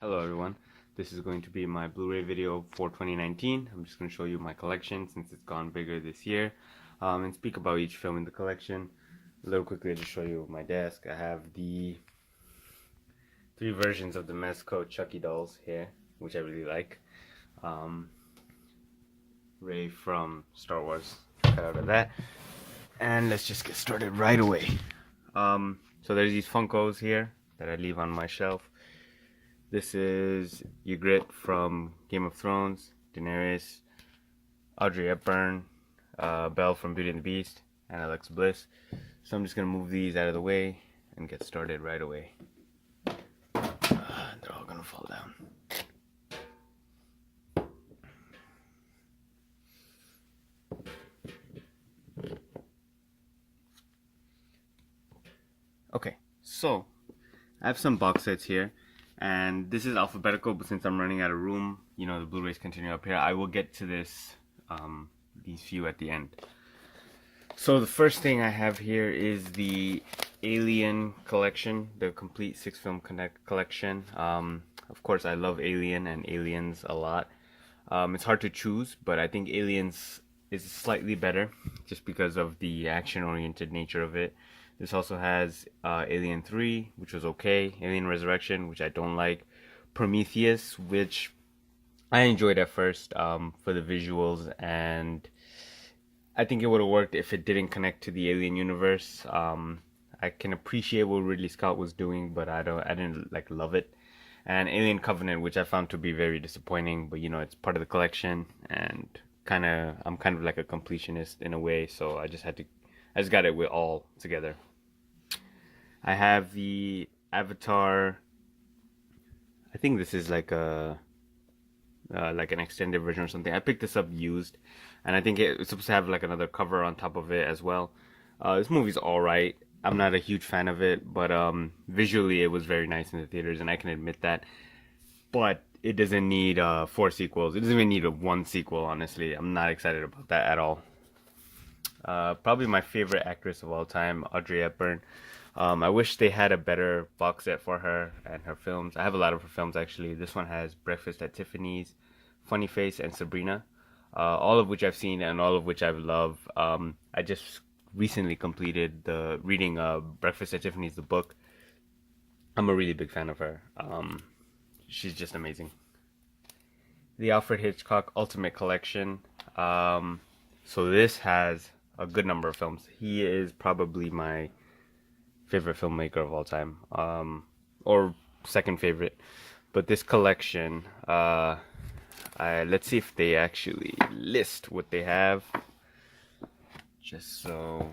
Hello everyone, this is going to be my Blu-ray video for 2019. I'm just going to show you my collection since it's gone bigger this year and speak about each film in the collection. A little quickly, I'll just show you my desk. I have the 3 versions of the Mezco Chucky dolls here, which I really like. Ray from Star Wars, cut out of that. And let's just get started right away. So there's these Funkos here that I leave on my shelf. This is Ygritte from Game of Thrones, Daenerys, Audrey Hepburn, Belle from Beauty and the Beast, and Alexa Bliss. So I'm just going to move these out of the way and get started right away. They're all going to fall down. Okay, so I have some box sets here. And this is alphabetical, but since I'm running out of room, you know, the Blu-rays continue up here. I will get to this, these few at the end. So the first thing I have here is the Alien collection, the complete 6-film collection. Of course, I love Alien and Aliens a lot. It's hard to choose, but I think Aliens is slightly better just because of the action-oriented nature of it. This also has Alien 3, which was okay, Alien Resurrection, which I don't like, Prometheus, which I enjoyed at first for the visuals, and I think it would have worked if it didn't connect to the Alien universe. I can appreciate what Ridley Scott was doing, but I didn't like love it. And Alien Covenant, which I found to be very disappointing, but you know, it's part of the collection, and I'm kind of like a completionist in a way, so I just got it with all together. I have the Avatar. I think this is like a like an extended version or something. I picked this up used, and I think it's supposed to have like another cover on top of it as well. This movie's all right. I'm not a huge fan of it, but visually it was very nice in the theaters, and I can admit that. But it doesn't need 4 sequels. It doesn't even need 1 sequel. Honestly, I'm not excited about that at all. Probably my favorite actress of all time, Audrey Hepburn. I wish they had a better box set for her and her films. I have a lot of her films actually. This one has Breakfast at Tiffany's, Funny Face, and Sabrina, all of which I've seen and all of which I've loved. I just recently completed the reading Breakfast at Tiffany's, the book. I'm a really big fan of her. She's just amazing. The Alfred Hitchcock Ultimate Collection. So this has a good number of films. He is probably my favorite filmmaker of all time, or second favorite. But this collection, let's see if they actually list what they have. Just so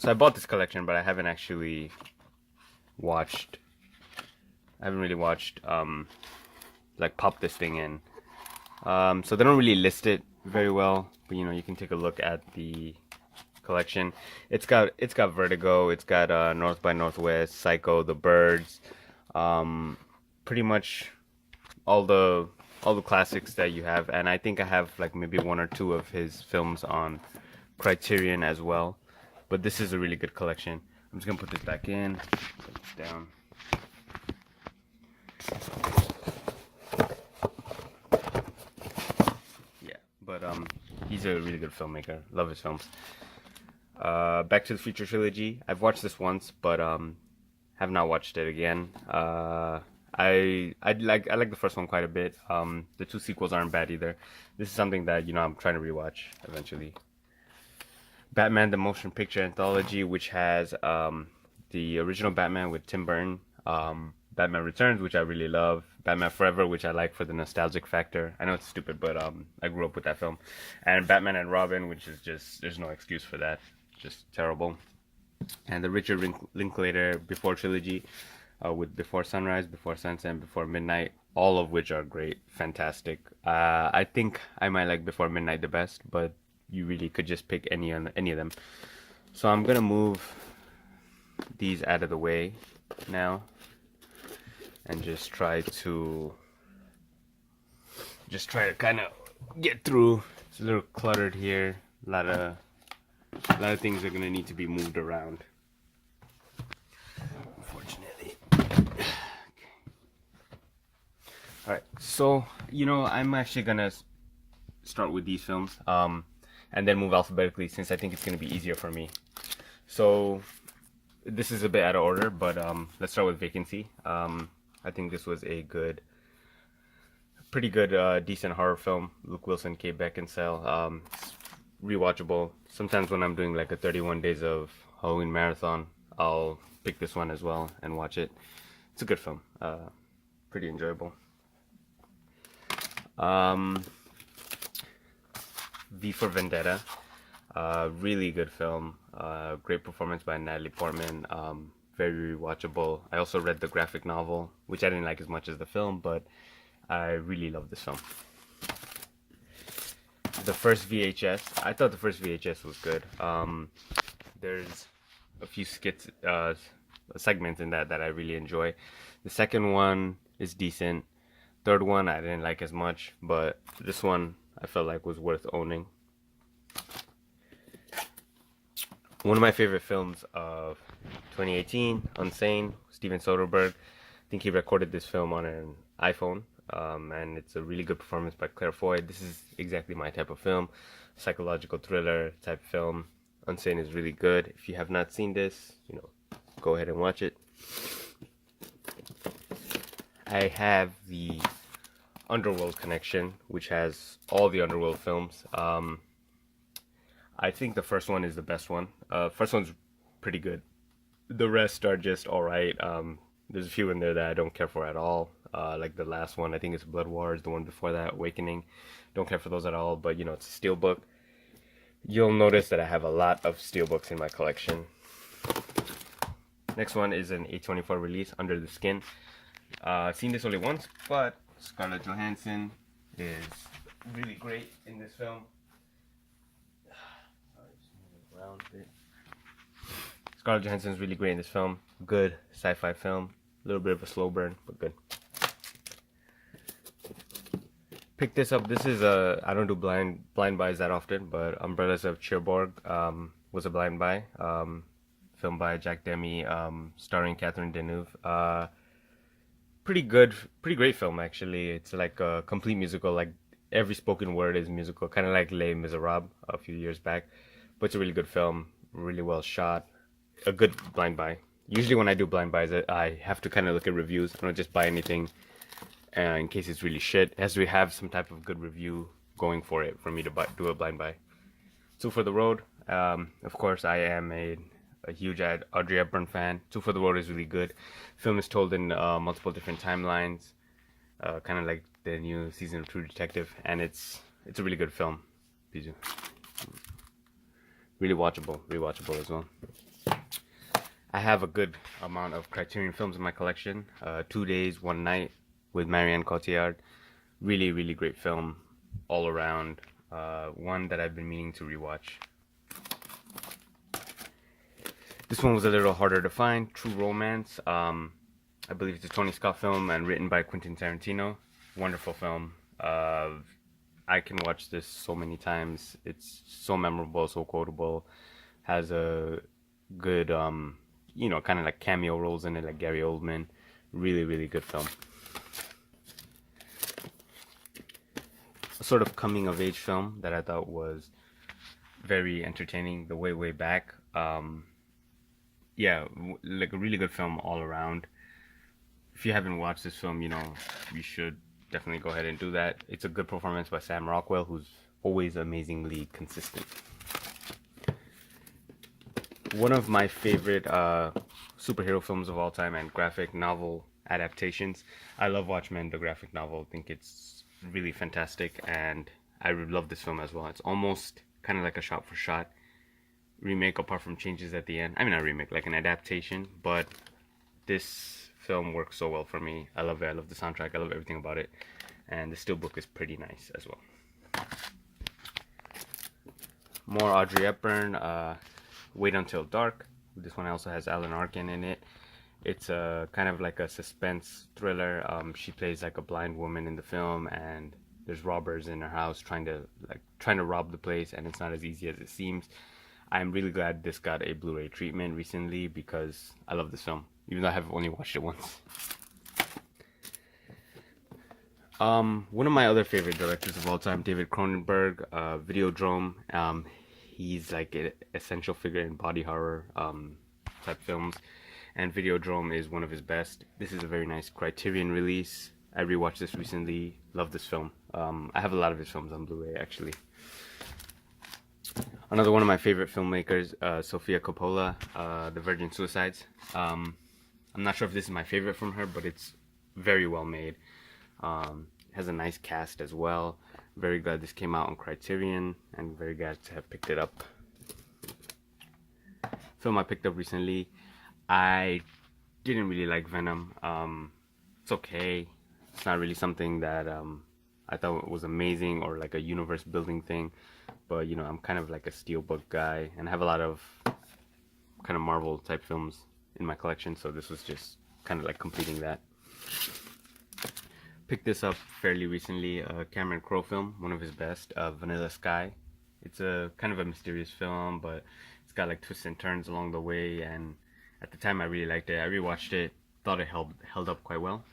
I bought this collection, but I haven't actually watched. I haven't really watched, like pop this thing in. So they don't really list it very well, but you know, you can take a look at the collection. It's got Vertigo, it's got North by Northwest, Psycho, The Birds, pretty much all the classics that you have, and I think I have like maybe 1 or 2 of his films on Criterion as well. But this is a really good collection. I'm just gonna put this back in, put this down. Yeah, but he's a really good filmmaker. Love his films. Back to the Future trilogy. I've watched this once, but have not watched it again. I like the first one quite a bit. The 2 sequels aren't bad either. This is something that, you know, I'm trying to rewatch eventually. Batman the Motion Picture Anthology, which has the original Batman with Tim Burton, Batman Returns, which I really love, Batman Forever, which I like for the nostalgic factor. I know it's stupid, but I grew up with that film. And Batman and Robin, which is just, there's no excuse for that. Just terrible. And the Richard Linklater Before trilogy, with Before Sunrise, Before Sunset, and Before Midnight, all of which are great, fantastic. I think I might like Before Midnight the best, but you really could just pick any of them. So I'm gonna move these out of the way now and just try to kind of get through. It's a little cluttered here. A lot of things are gonna need to be moved around, unfortunately. Okay. All right, so I'm actually gonna start with these films, and then move alphabetically since I think it's gonna be easier for me. So this is a bit out of order, but let's start with Vacancy. I think this was a pretty good, decent horror film. Luke Wilson, Kate Beckinsale. It's rewatchable. Sometimes when I'm doing like a 31 days of Halloween marathon, I'll pick this one as well and watch it. It's a good film. Pretty enjoyable. Um, V for Vendetta. Really good film. Great performance by Natalie Portman. Very rewatchable. I also read the graphic novel, which I didn't like as much as the film, but I really love this film. The first VHS, I thought the first VHS was good. There's a few skits, segments in that I really enjoy. The second one is decent. Third one I didn't like as much, but this one I felt like was worth owning. One of my favorite films of 2018, Unsane, Steven Soderbergh. I think he recorded this film on an iPhone, and it's a really good performance by Claire Foy. This is exactly my type of film, psychological thriller type film. Unsane is really good. If you have not seen this, go ahead and watch it. I have the Underworld Connection, which has all the Underworld films. I think the first one is the best one. First one's pretty good. The rest are just alright. There's a few in there that I don't care for at all. Like the last one, I think it's Blood Wars. The one before that, Awakening. Don't care for those at all, but it's a steelbook. You'll notice that I have a lot of steelbooks in my collection. Next one is an A24 release, Under the Skin. I've seen this only once, but Scarlett Johansson is really great in this film. Scarlett Johansson is really great in this film. Good sci-fi film. A little bit of a slow burn, but good. Picked this up. This is I don't do blind buys that often, but Umbrellas of Cherbourg was a blind buy. Filmed by Jack Demme, starring Catherine Deneuve. Pretty good, pretty great film actually. It's like a complete musical. Like every spoken word is musical, kind of like Les Miserables a few years back. But it's a really good film, really well shot. A good blind buy. Usually when I do blind buys, I have to kind of look at reviews. I don't just buy anything in case it's really shit. It has to have some type of good review going for it for me to do a blind buy. Two for the Road. Of course, I am a huge Audrey Hepburn fan. Two for the Road is really good. Film is told in multiple different timelines, kind of like the new season of True Detective, and it's a really good film. Really rewatchable as well. I have a good amount of Criterion films in my collection. 2 Days, One Night with Marianne Cotillard. Really, really great film all around. One that I've been meaning to rewatch. This one was a little harder to find. True Romance. I believe it's a Tony Scott film and written by Quentin Tarantino. Wonderful film. I can watch this so many times. It's so memorable, so quotable. Has a good, kind of like cameo roles in it, like Gary Oldman. Really, really good film. A sort of coming of age film that I thought was very entertaining. The Way Back. Yeah, like a really good film all around. If you haven't watched this film, you should definitely go ahead and do that. It's a good performance by Sam Rockwell, who's always amazingly consistent. One of my favorite superhero films of all time and graphic novel adaptations. I love Watchmen, the graphic novel. I think it's really fantastic, and I love this film as well. It's almost kind of like a shot-for-shot remake, apart from changes at the end. I mean, not remake, like an adaptation, but this film works so well for me. I love it. I love the soundtrack. I love everything about it. And the steelbook is pretty nice as well. More Audrey Hepburn. Wait Until Dark. This one also has Alan Arkin in it. It's a kind of like a suspense thriller. She plays like a blind woman in the film, and there's robbers in her house trying to rob the place, and it's not as easy as it seems. I'm really glad this got a Blu-ray treatment recently because I love this film, even though I have only watched it once. One of my other favorite directors of all time, David Cronenberg, Videodrome. He's like an essential figure in body horror type films, and Videodrome is one of his best. This is a very nice Criterion release. I rewatched this recently. Love this film. I have a lot of his films on Blu-ray actually. Another one of my favorite filmmakers, Sofia Coppola, The Virgin Suicides. I'm not sure if this is my favorite from her, but it's very well made. Has a nice cast as well. Very glad this came out on Criterion, and very glad to have picked it up. Film I picked up recently. I didn't really like Venom. It's okay. It's not really something that I thought was amazing or like a universe building thing. But you know, I'm kind of like a Steelbook guy, and I have a lot of kind of Marvel type films in my collection, so this was just kind of like completing that. Picked this up fairly recently, a Cameron Crowe film, one of his best, Vanilla Sky. It's a kind of a mysterious film, but it's got like twists and turns along the way, and at the time I really liked it. I rewatched it, thought it held up quite well.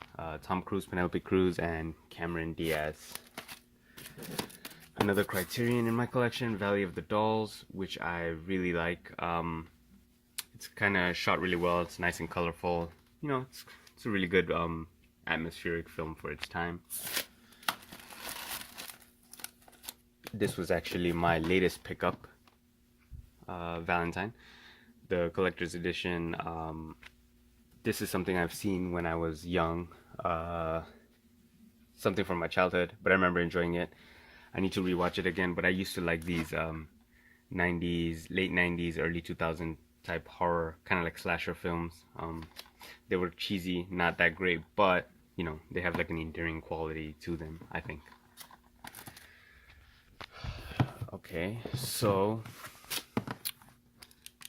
Tom Cruise, Penelope Cruz, and Cameron Diaz. Another Criterion in my collection, Valley of the Dolls, which I really like. It's kind of shot really well. It's nice and colorful. You know, it's a really good atmospheric film for its time. This was actually my latest pickup, Valentine, the collector's edition. This is something I've seen when I was young, something from my childhood, but I remember enjoying it. I need to rewatch it again, but I used to like these 90s, late 90s, early 2000 type horror, kind of like slasher films. They were cheesy, not that great, but you know, they have like an endearing quality to them, I think. Okay, so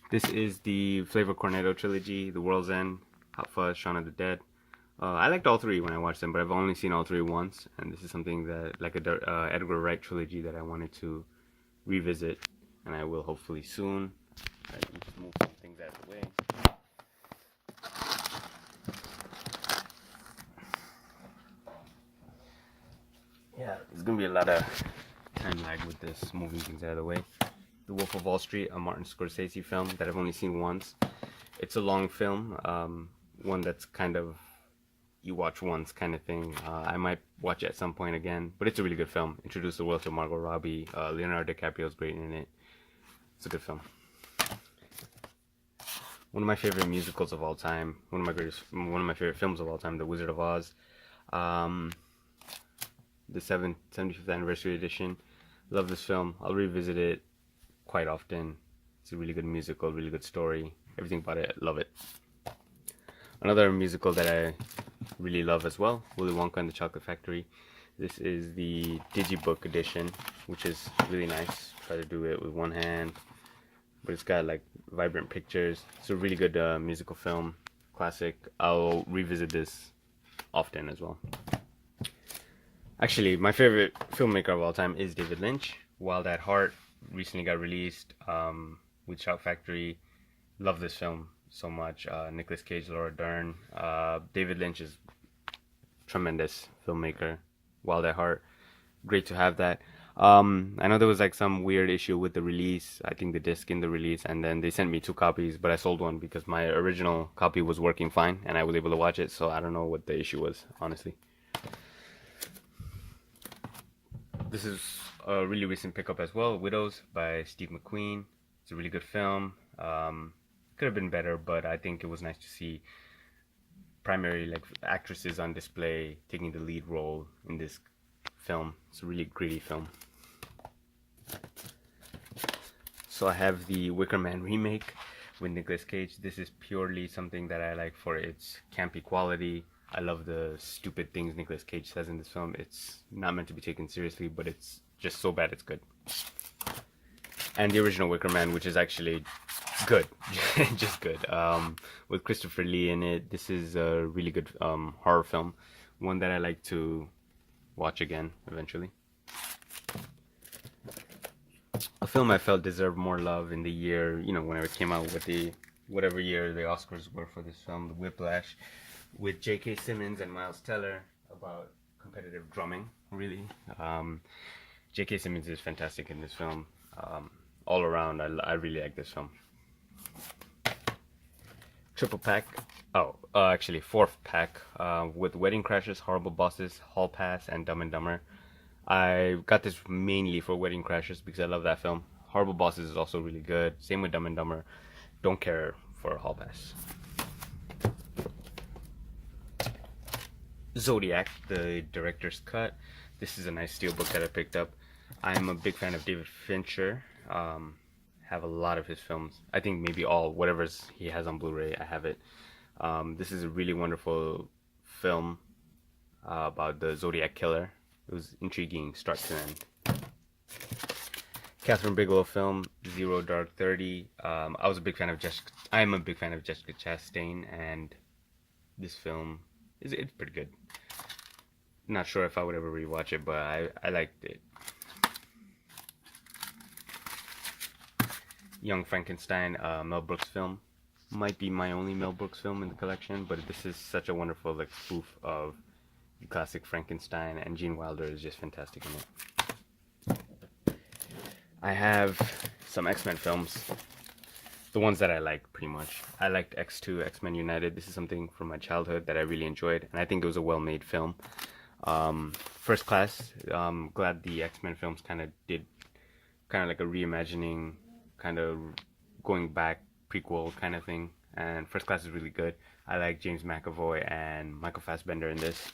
this is the Flavor Cornetto trilogy, The World's End, Hot Fuzz, Shaun of the Dead. I liked all three when I watched them, but I've only seen all three once, and this is something that, like a Edgar Wright trilogy, that I wanted to revisit, and I will hopefully soon. Alright, let me just move some things out of the way. Yeah, there's gonna be a lot of time lag with this, moving things out of the way. The Wolf of Wall Street, a Martin Scorsese film that I've only seen once. It's a long film, one that's kind of you watch once kind of thing. I might watch it at some point again, but it's a really good film. Introduced the world to Margot Robbie. Leonardo DiCaprio's great in it. It's a good film. One of my favorite musicals of all time. One of my favorite films of all time, The Wizard of Oz. The 75th anniversary edition. Love this film. I'll revisit it quite often. It's a really good musical, really good story. Everything about it, love it. Another musical that I really love as well, Willy Wonka and the Chocolate Factory. This is the Digibook edition, which is really nice. Try to do it with one hand, but it's got like vibrant pictures. It's a really good musical film, classic. I'll revisit this often as well. Actually, my favorite filmmaker of all time is David Lynch. Wild at Heart recently got released with Shout Factory. Love this film so much. Nicolas Cage, Laura Dern. David Lynch is tremendous filmmaker. Wild at Heart, great to have that. I know there was like some weird issue with the release. I think the disc in the release, and then they sent me 2 copies, but I sold one because my original copy was working fine and I was able to watch it. So I don't know what the issue was, honestly. This is a really recent pickup as well, Widows by Steve McQueen. It's a really good film. Could have been better, but I think it was nice to see primarily like actresses on display taking the lead role in this film. It's a really gritty film. So I have the Wicker Man remake with Nicolas Cage. This is purely something that I like for its campy quality. I love the stupid things Nicolas Cage says in this film. It's not meant to be taken seriously, but it's just so bad it's good. And the original Wicker Man, which is actually good, just good, with Christopher Lee in it. This is a really good horror film, one that I like to watch again eventually. A film I felt deserved more love in the year, you know, whenever it came out, with the whatever year the Oscars were for this film, The Whiplash, with J.K. Simmons and Miles Teller, about competitive drumming, really. J.K. Simmons is fantastic in this film. All around, I really like this film. Triple pack. Oh, actually, fourth pack with Wedding Crashers, Horrible Bosses, Hall Pass, and Dumb and Dumber. I got this mainly for Wedding Crashers because I love that film. Horrible Bosses is also really good. Same with Dumb and Dumber. Don't care for Hall Pass. Zodiac, the director's cut. This is a nice steelbook that I picked up. I'm a big fan of David Fincher. Have a lot of his films. I think maybe all, whatever he has on Blu-ray, I have it. This is a really wonderful film about the Zodiac killer. It was intriguing, start to end. Catherine Bigelow film, Zero Dark 30. I'm a big fan of Jessica Chastain, and this film it's pretty good. Not sure if I would ever rewatch it, but I liked it. Young Frankenstein, Mel Brooks film. Might be my only Mel Brooks film in the collection, but this is such a wonderful spoof of the classic Frankenstein, and Gene Wilder is just fantastic in it. I have some X-Men films. The ones that I like, pretty much. I liked X2, X-Men United. This is something from my childhood that I really enjoyed, and I think it was a well-made film. First Class, glad the X-Men films kind of like a reimagining, kind of going back, prequel kind of thing. And First Class is really good. I like James McAvoy and Michael Fassbender in this.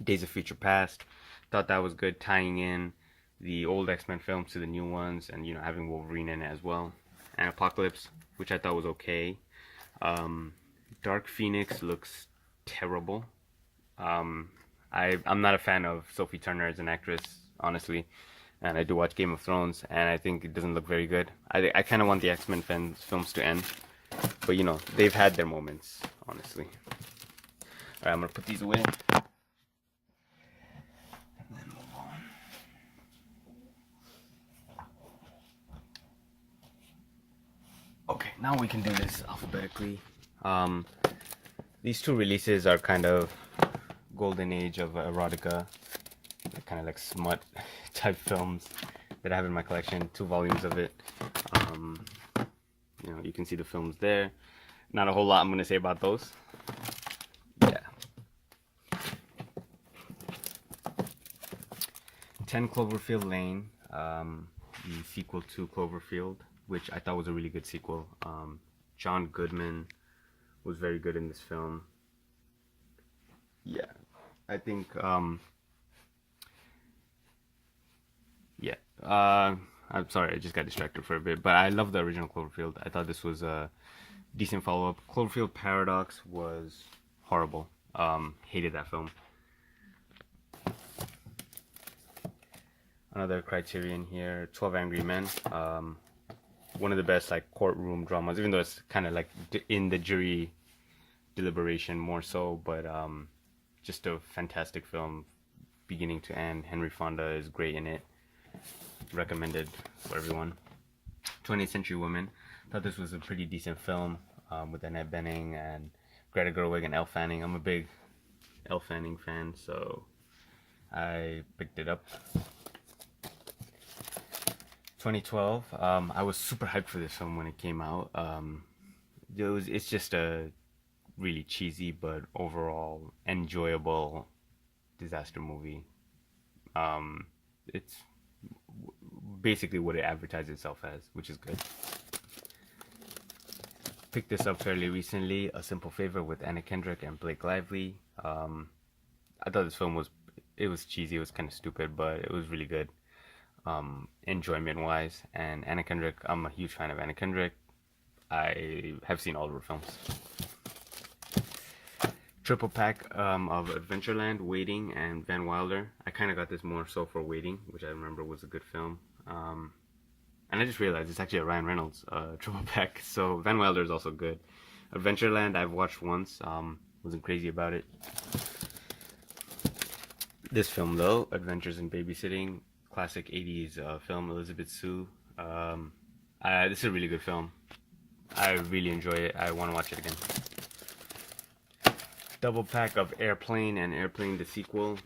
Days of Future Past, thought that was good, tying in the old X-Men films to the new ones, and having Wolverine in it as well. And Apocalypse, which I thought was okay. Dark Phoenix looks terrible. I'm not a fan of Sophie Turner as an actress, honestly, and I do watch Game of Thrones, and I think it doesn't look very good. I kind of want the X-Men films to end, but they've had their moments, honestly. Alright, I'm gonna put these away. And then move on. Okay, now we can do this alphabetically. These two releases are kind of golden age of erotica. They're kind of like smut type films that I have in my collection. 2 volumes of it. You can see the films there. Not a whole lot I'm going to say about those. Yeah. 10 Cloverfield Lane, the sequel to Cloverfield, which I thought was a really good sequel. John Goodman was very good in this film. Yeah, I think, I'm sorry, I just got distracted for a bit, but I love the original Cloverfield. I thought this was a decent follow-up. Cloverfield Paradox was horrible. Hated that film. Another Criterion here, 12 Angry Men. One of the best courtroom dramas, even though it's kind of in the jury deliberation more so, but just a fantastic film, beginning to end. Henry Fonda is great in it. Recommended for everyone. 20th Century Women. Thought this was a pretty decent film with Annette Bening and Greta Gerwig and Elle Fanning. I'm a big Elle Fanning fan, so I picked it up. 2012. I was super hyped for this film when it came out. It's just a really cheesy but overall enjoyable disaster movie. It's basically what it advertised itself as, which is good. Picked this up fairly recently, A Simple Favor with Anna Kendrick and Blake Lively. I thought this film was cheesy, it was kind of stupid, but it was really good, enjoyment wise. And Anna Kendrick, I'm a huge fan of Anna Kendrick. I have seen all of her films. Triple pack of Adventureland, Waiting, and Van Wilder. I kind of got this more so for Waiting, which I remember was a good film. And I just realized it's actually a Ryan Reynolds triple pack, so Van Wilder is also good. Adventureland I've watched once, wasn't crazy about it. This film though, Adventures in Babysitting, classic 80s film, Elizabeth Sue. This is a really good film. I really enjoy it. I want to watch it again. Double pack of Airplane and Airplane the sequel.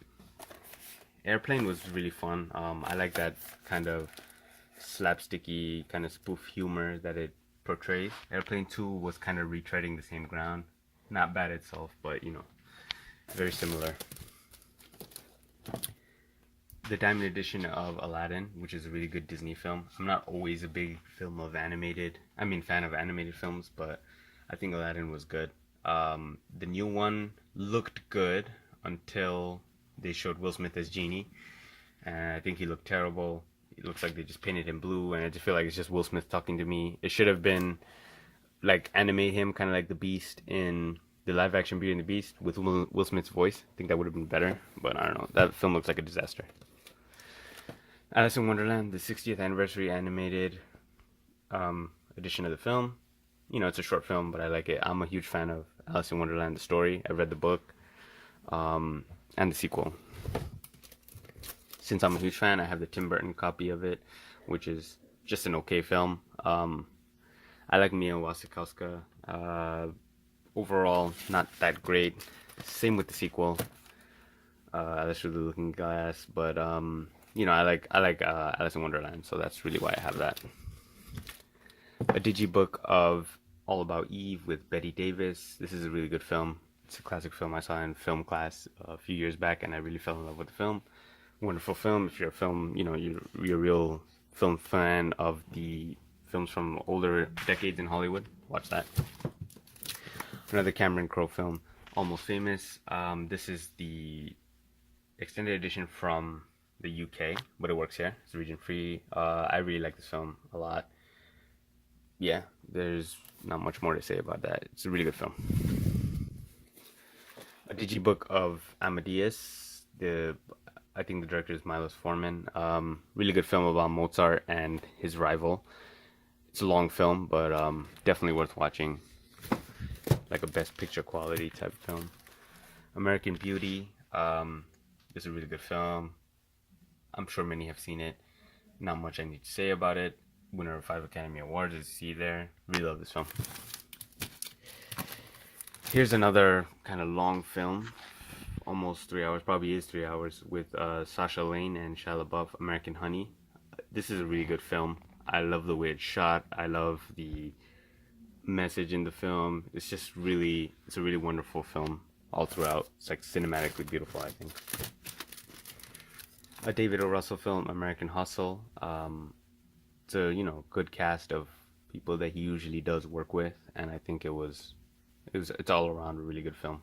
Airplane was really fun. I like that kind of slapsticky, kind of spoof humor that it portrays. Airplane 2 was kind of retreading the same ground. Not bad itself, but you know, very similar. The Diamond Edition of Aladdin, which is a really good Disney film. I'm not always a big fan of animated films, but I think Aladdin was good. The new one looked good until they showed Will Smith as Genie, and I think he looked terrible. It looks like they just painted him blue, and I just feel like it's just Will Smith talking to me. It should have been like animate him kind of like the Beast in the live action Beauty and the Beast with Will Smith's voice. I think that would have been better, but I don't know. That film looks like a disaster. Alice in Wonderland, the 60th anniversary animated edition of the film. You know, it's a short film, but I like it. I'm a huge fan of Alice in Wonderland, the story. I read the book and the sequel. Since I'm a huge fan, I have the Tim Burton copy of it, which is just an okay film. I like Mia Wasikowska. Overall, not that great. Same with the sequel, Alice Through the Looking Glass. But you know, I like Alice in Wonderland, so that's really why I have that. A digibook of All About Eve with Betty Davis. This is a really good film. It's a classic film I saw in film class a few years back, and I really fell in love with the film. Wonderful film. If you're a film, you know, you're a real film fan of the films from older decades in Hollywood, watch that. Another Cameron Crowe film, Almost Famous. This is the extended edition from the UK, but it works here. It's region free. I really like this film a lot. Yeah, there's not much more to say about that. It's a really good film. A digibook of Amadeus. I think the director is Milos Forman. Really good film about Mozart and his rival. It's a long film, but definitely worth watching. Like a best picture quality type of film. American Beauty. This is a really good film. I'm sure many have seen it. Not much I need to say about it. Winner of 5 Academy Awards, as you see there. Really love this film. Here's another kind of long film. Almost 3 hours, probably is 3 hours, with Sasha Lane and Shia LaBeouf, American Honey. This is a really good film. I love the way it's shot. I love the message in the film. It's a really wonderful film all throughout. It's like cinematically beautiful, I think. A David O. Russell film, American Hustle. It's a, you know, good cast of people that he usually does work with, and I think it's all around a really good film.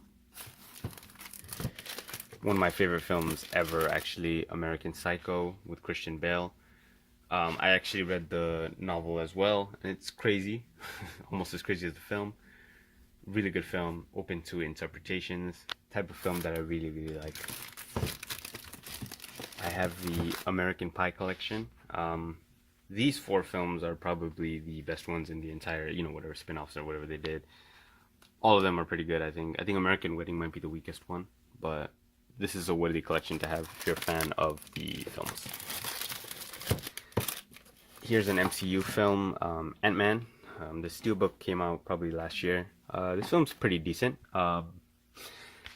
One of my favorite films ever, actually, American Psycho with Christian Bale. I actually read the novel as well, and it's crazy, almost as crazy as the film. Really good film, open to interpretations, type of film that I really, really like. I have the American Pie collection. These 4 films are probably the best ones in the entire, you know, whatever spin-offs or whatever they did. All of them are pretty good, I think. I think American Wedding might be the weakest one, but this is a worthy collection to have if you're a fan of the films. Here's an MCU film, Ant-Man. The Steelbook came out probably last year. This film's pretty decent.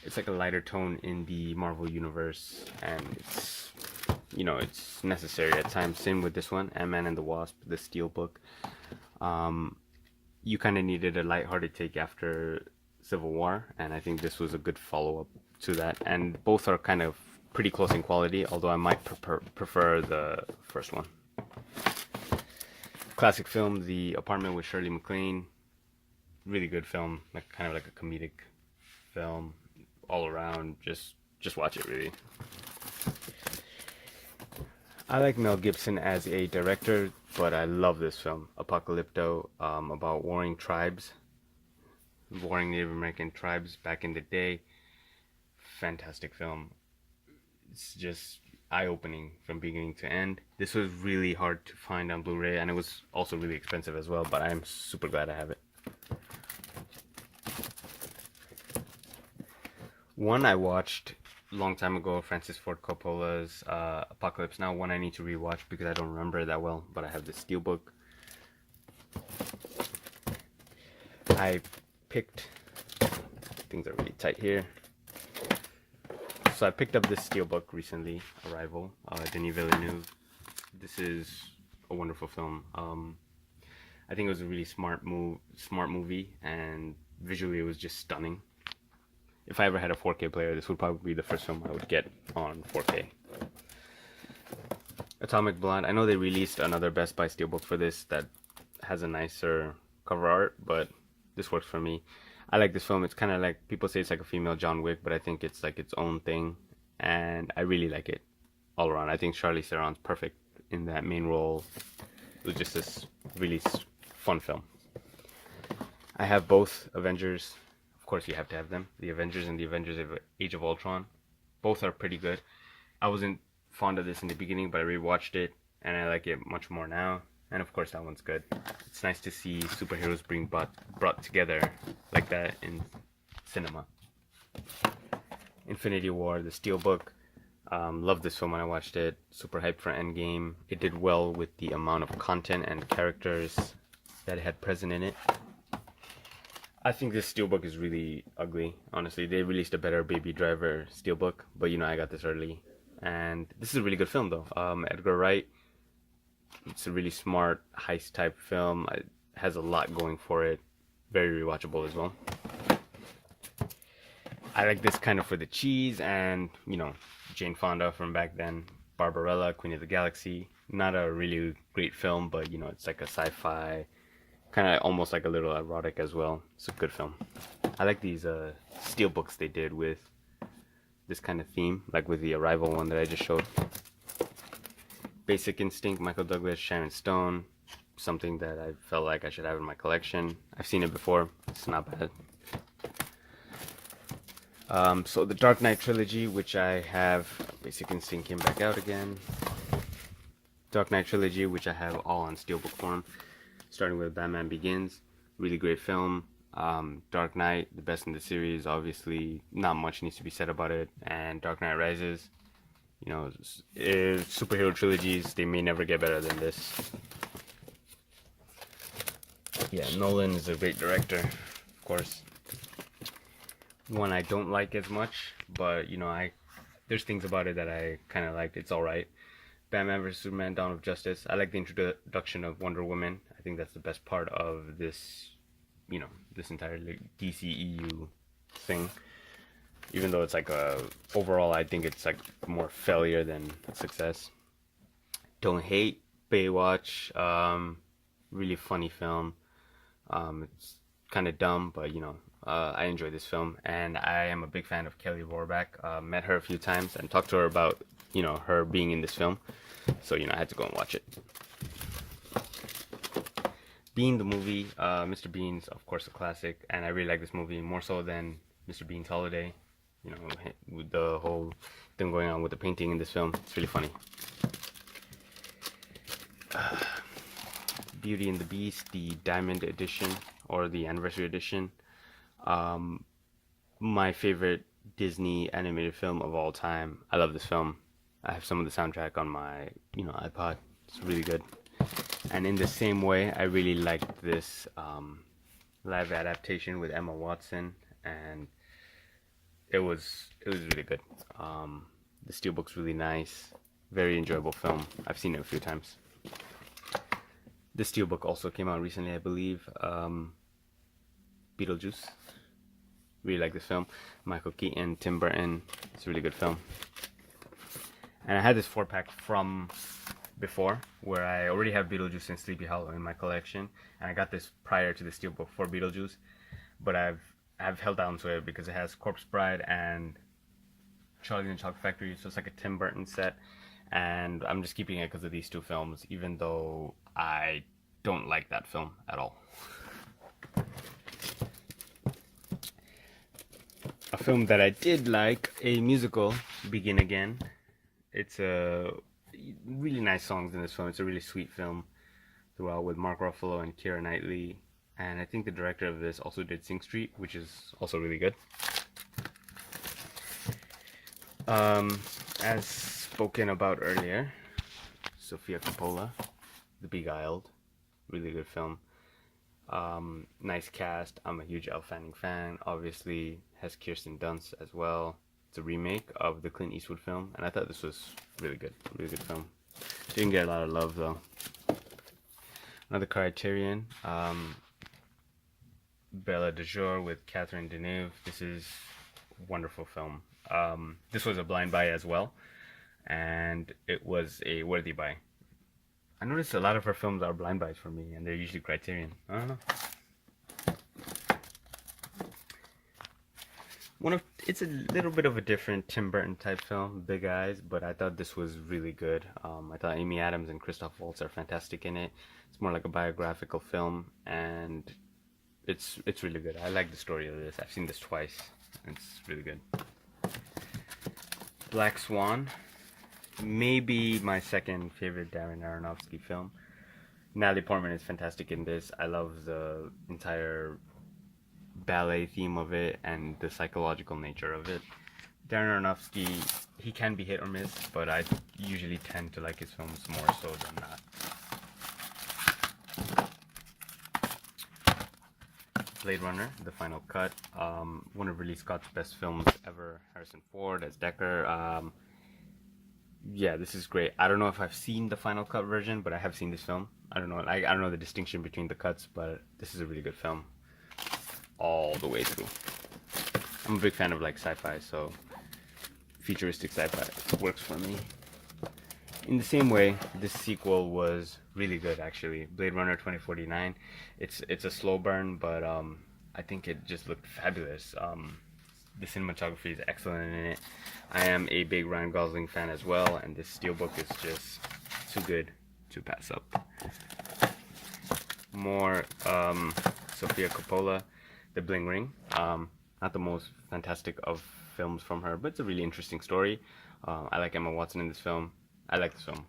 It's like a lighter tone in the Marvel universe, and it's, you know, it's necessary at times. Same with this one, Ant-Man and the Wasp, the Steelbook. You kind of needed a lighthearted take after Civil War, and I think this was a good follow-up to that. And both are kind of pretty close in quality, although I might prefer the first one. Classic film, The Apartment with Shirley MacLaine. Really good film, like kind of like a comedic film all around. Just watch it, really. I like Mel Gibson as a director, but I love this film, Apocalypto, about warring Native American tribes back in the day. Fantastic film. It's just eye-opening from beginning to end. This was really hard to find on Blu-ray, and it was also really expensive as well, but I'm super glad I have it. One I watched a long time ago, Francis Ford Coppola's Apocalypse Now. One I need to rewatch because I don't remember it that well, but I have the Steelbook. I picked, things are really tight here, So I picked up this steelbook recently, Arrival, Denis Villeneuve. This is a wonderful film. I think it was a really smart movie, and visually it was just stunning. If I ever had a 4K player, this would probably be the first film I would get on 4K. Atomic Blonde. I know they released another Best Buy steelbook for this that has a nicer cover art, but this works for me. I like this film. It's kind of like, people say it's like a female John Wick, but I think it's like its own thing, and I really like it all around. I think Charlize Theron's perfect in that main role. It was just this really fun film. I have both Avengers. Of course, you have to have them. The Avengers and the Avengers of Age of Ultron. Both are pretty good. I wasn't fond of this in the beginning, but I rewatched it, and I like it much more now. And of course, that one's good. It's nice to see superheroes being brought together like that in cinema. Infinity War, the steelbook. Loved this film when I watched it. Super hyped for Endgame. It did well with the amount of content and characters that it had present in it. I think this steelbook is really ugly, honestly. They released a better Baby Driver steelbook, but you know, I got this early. And this is a really good film though. Edgar Wright. It's a really smart heist type film. It has a lot going for it. Very rewatchable as well. I like this kind of for the cheese and, you know, Jane Fonda from back then. Barbarella, Queen of the Galaxy. Not a really great film, but you know, it's like a sci-fi, kind of almost like a little erotic as well. It's a good film. I like these steelbooks they did with this kind of theme, like with the Arrival one that I just showed. Basic Instinct, Michael Douglas, Sharon Stone. Something that I felt like I should have in my collection. I've seen it before. It's not bad. So the Dark Knight trilogy, which I have, Basic Instinct came back out again. Dark Knight trilogy, which I have all on steelbook form, starting with Batman Begins. Really great film. Dark Knight, the best in the series. Obviously, not much needs to be said about it. And Dark Knight Rises. You know, superhero trilogies, they may never get better than this. Yeah, Nolan is a great director, of course. One I don't like as much, but you know, there's things about it that I kind of like. It's alright. Batman vs Superman: Dawn of Justice. I like the introduction of Wonder Woman. I think that's the best part of this, you know, this entire DCEU thing. Even though it's like overall, I think it's like more failure than success. Don't hate Baywatch. Really funny film. It's kind of dumb, but you know, I enjoy this film, and I am a big fan of Kelly Rohrbach. Met her a few times and talked to her about, you know, her being in this film. So you know, I had to go and watch it. Bean, the movie. Mr. Bean's, of course, a classic, and I really like this movie more so than Mr. Bean's Holiday. You know, with the whole thing going on with the painting in this film. It's really funny. Beauty and the Beast, the Diamond Edition, or the Anniversary Edition. My favorite Disney animated film of all time. I love this film. I have some of the soundtrack on my, you know, iPod. It's really good. And in the same way, I really liked this live adaptation with Emma Watson, and it was really good. The steelbook's really nice. Very enjoyable film. I've seen it a few times. This steelbook also came out recently, I believe. Beetlejuice. Really like this film. Michael Keaton, Tim Burton. It's a really good film. And I had this 4-pack from before, where I already have Beetlejuice and Sleepy Hollow in my collection, and I got this prior to the steelbook for Beetlejuice, but I've held on to it because it has Corpse Bride and Charlie and the Chocolate Factory, so it's like a Tim Burton set, and I'm just keeping it because of these two films, even though I don't like that film at all. A film that I did like, a musical, Begin Again. It's a really nice songs in this film. It's a really sweet film throughout with Mark Ruffalo and Keira Knightley. And I think the director of this also did Sing Street, which is also really good. As spoken about earlier, Sofia Coppola, The Beguiled, really good film. Nice cast. I'm a huge Elle Fanning fan. Obviously has Kirsten Dunst as well. It's a remake of the Clint Eastwood film, and I thought this was really good film. Didn't get a lot of love though. Another Criterion, Bella de Jour with Catherine Deneuve. This is a wonderful film. This was a blind buy as well, and it was a worthy buy. I noticed a lot of her films are blind buys for me, and they're usually Criterion. I don't know. It's a little bit of a different Tim Burton type film, Big Eyes, but I thought this was really good. I thought Amy Adams and Christoph Waltz are fantastic in it. It's more like a biographical film, and it's really good. I like the story of this. I've seen this twice. It's really good. Black Swan, maybe my second favorite Darren Aronofsky film. Natalie Portman is fantastic in this. I love the entire ballet theme of it and the psychological nature of it. Darren Aronofsky, he can be hit or miss, but I usually tend to like his films more so than not. Blade Runner, The Final Cut, one of Ridley Scott's best films ever. Harrison Ford as Deckard. Yeah, this is great. I don't know if I've seen the Final Cut version, but I have seen this film. I don't know the distinction between the cuts, but this is a really good film all the way through. I'm a big fan of like sci-fi, so futuristic sci-fi works for me. In the same way, this sequel was really good actually. Blade Runner 2049. It's a slow burn, but I think it just looked fabulous. The cinematography is excellent in it. I am a big Ryan Gosling fan as well, and this steelbook is just too good to pass up. More Sofia Coppola, The Bling Ring. Not the most fantastic of films from her, but it's a really interesting story. I like Emma Watson in this film. I like this film.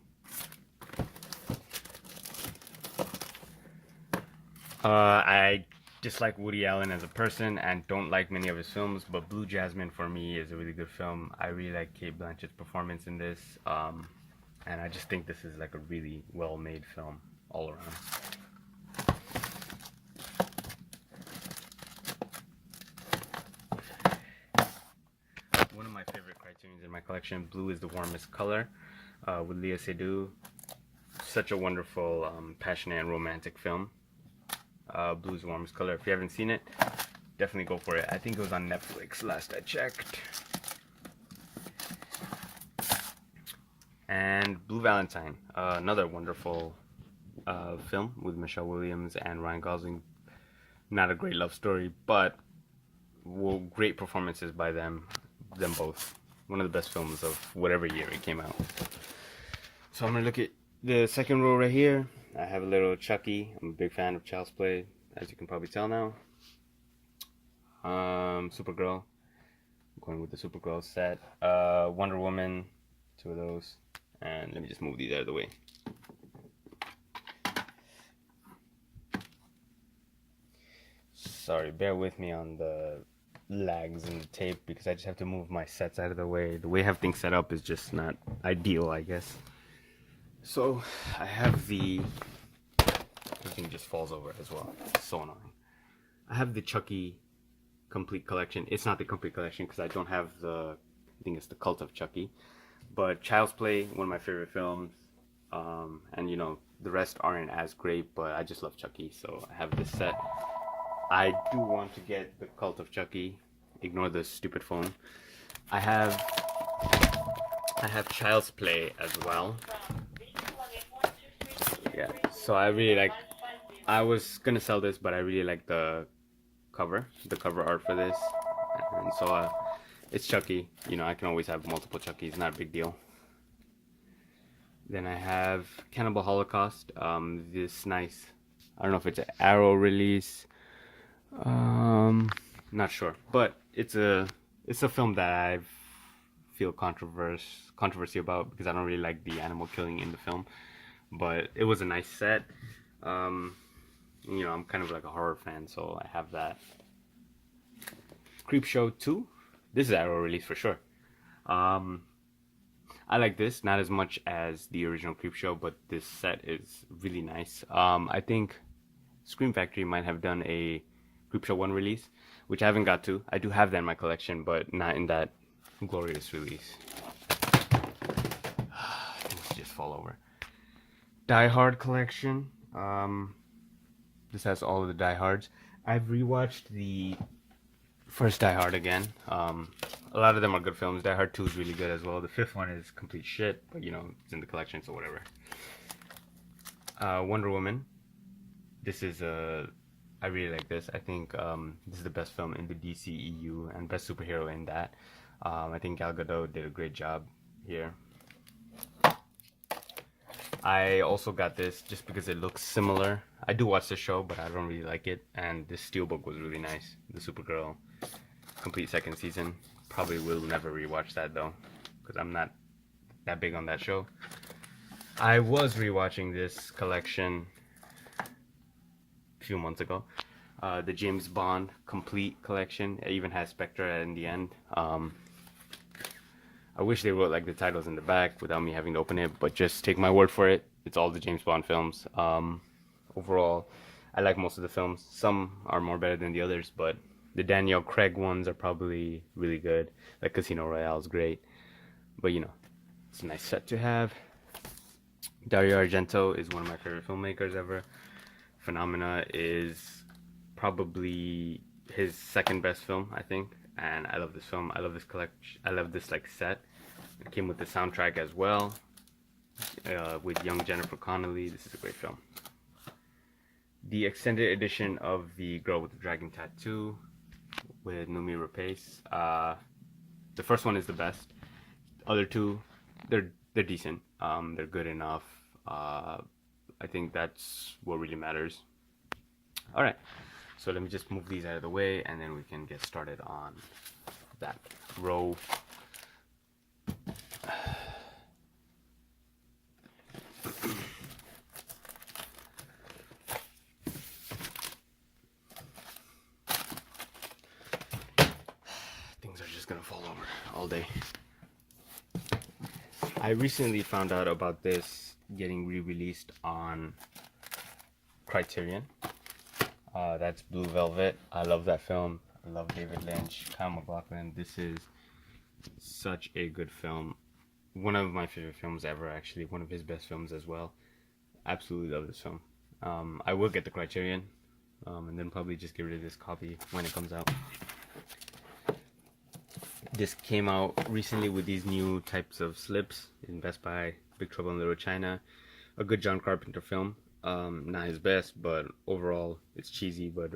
I dislike Woody Allen as a person and don't like many of his films, but Blue Jasmine for me is a really good film. I really like Cate Blanchett's performance in this, and I just think this is like a really well-made film all around. One of my favorite Criterions in my collection, Blue is the Warmest Color, with Léa Seydoux. Such a wonderful, passionate and romantic film. Blue is the Warmest Color. If you haven't seen it, definitely go for it. I think it was on Netflix last I checked. And Blue Valentine, another wonderful film with Michelle Williams and Ryan Gosling. Not a great love story, but great performances by them both. One of the best films of whatever year it came out. So I'm gonna look at the second row right here. I have a little Chucky. I'm a big fan of Child's Play, as you can probably tell now. Supergirl. I'm going with the Supergirl set. Wonder Woman, two of those. And let me just move these out of the way. Sorry, bear with me on the lags in the tape because I just have to move my sets out of the way. The way I have things set up is just not ideal, I guess. So I have everything just falls over as well. It's so annoying. I have the Chucky complete collection. It's not the complete collection because I don't have I think it's the Cult of Chucky. But Child's Play, one of my favorite films. And you know, the rest aren't as great, but I just love Chucky, so I have this set. I do want to get the Cult of Chucky. Ignore the stupid phone. I have Child's Play as well. Yeah, so I really like. I was gonna sell this, but I really like the cover art for this, and so it's Chucky. You know, I can always have multiple Chuckies. Not a big deal. Then I have Cannibal Holocaust. This nice. I don't know if it's an Arrow release. Not sure, but it's a film that I feel controversy about because I don't really like the animal killing in the film, but it was a nice set. You know, I'm kind of like a horror fan, so I have that. Creepshow 2. This is Arrow release for sure. I like this, not as much as the original Creepshow, but this set is really nice. I think Scream Factory might have done a Creepshow 1 release, which I haven't got to. I do have that in my collection, but not in that glorious release. Things just fall over. Die Hard Collection. This has all of the Die Hards. I've rewatched the first Die Hard again. A lot of them are good films. Die Hard 2 is really good as well. The fifth one is complete shit, but you know, it's in the collection, so whatever. Wonder Woman. This is I really like this. I think this is the best film in the DCEU and best superhero in that. I think Gal Gadot did a great job here. I also got this just because it looks similar. I do watch the show, but I don't really like it. And this steelbook was really nice. The Supergirl complete second season. Probably will never rewatch that though, because I'm not that big on that show. I was rewatching this collection a few months ago. The James Bond complete collection. It even has Spectre in the end. I wish they wrote like the titles in the back without me having to open it, but just take my word for it. It's all the James Bond films. Overall, I like most of the films. Some are more better than the others, but the Daniel Craig ones are probably really good. Like Casino Royale is great, but you know, it's a nice set to have. Dario Argento is one of my favorite filmmakers ever. Phenomena is probably his second best film, I think. And I love this film. I love this collection. I love this like set. It came with the soundtrack as well, with young Jennifer Connelly. This is a great film. The extended edition of The Girl with the Dragon Tattoo with Noomi Rapace. The first one is the best. Other two, they're decent. They're good enough. I think that's what really matters. All right. So let me just move these out of the way and then we can get started on that row. Things are just gonna fall over all day. I recently found out about this getting re-released on Criterion. That's Blue Velvet. I love that film. I love David Lynch, Kyle MacLachlan. This is such a good film. One of my favorite films ever, actually. One of his best films as well. Absolutely love this film. I will get the Criterion, and then probably just get rid of this copy when it comes out. This came out recently with these new types of slips in Best Buy. Big Trouble in Little China. A good John Carpenter film. Not his best, but overall it's cheesy, but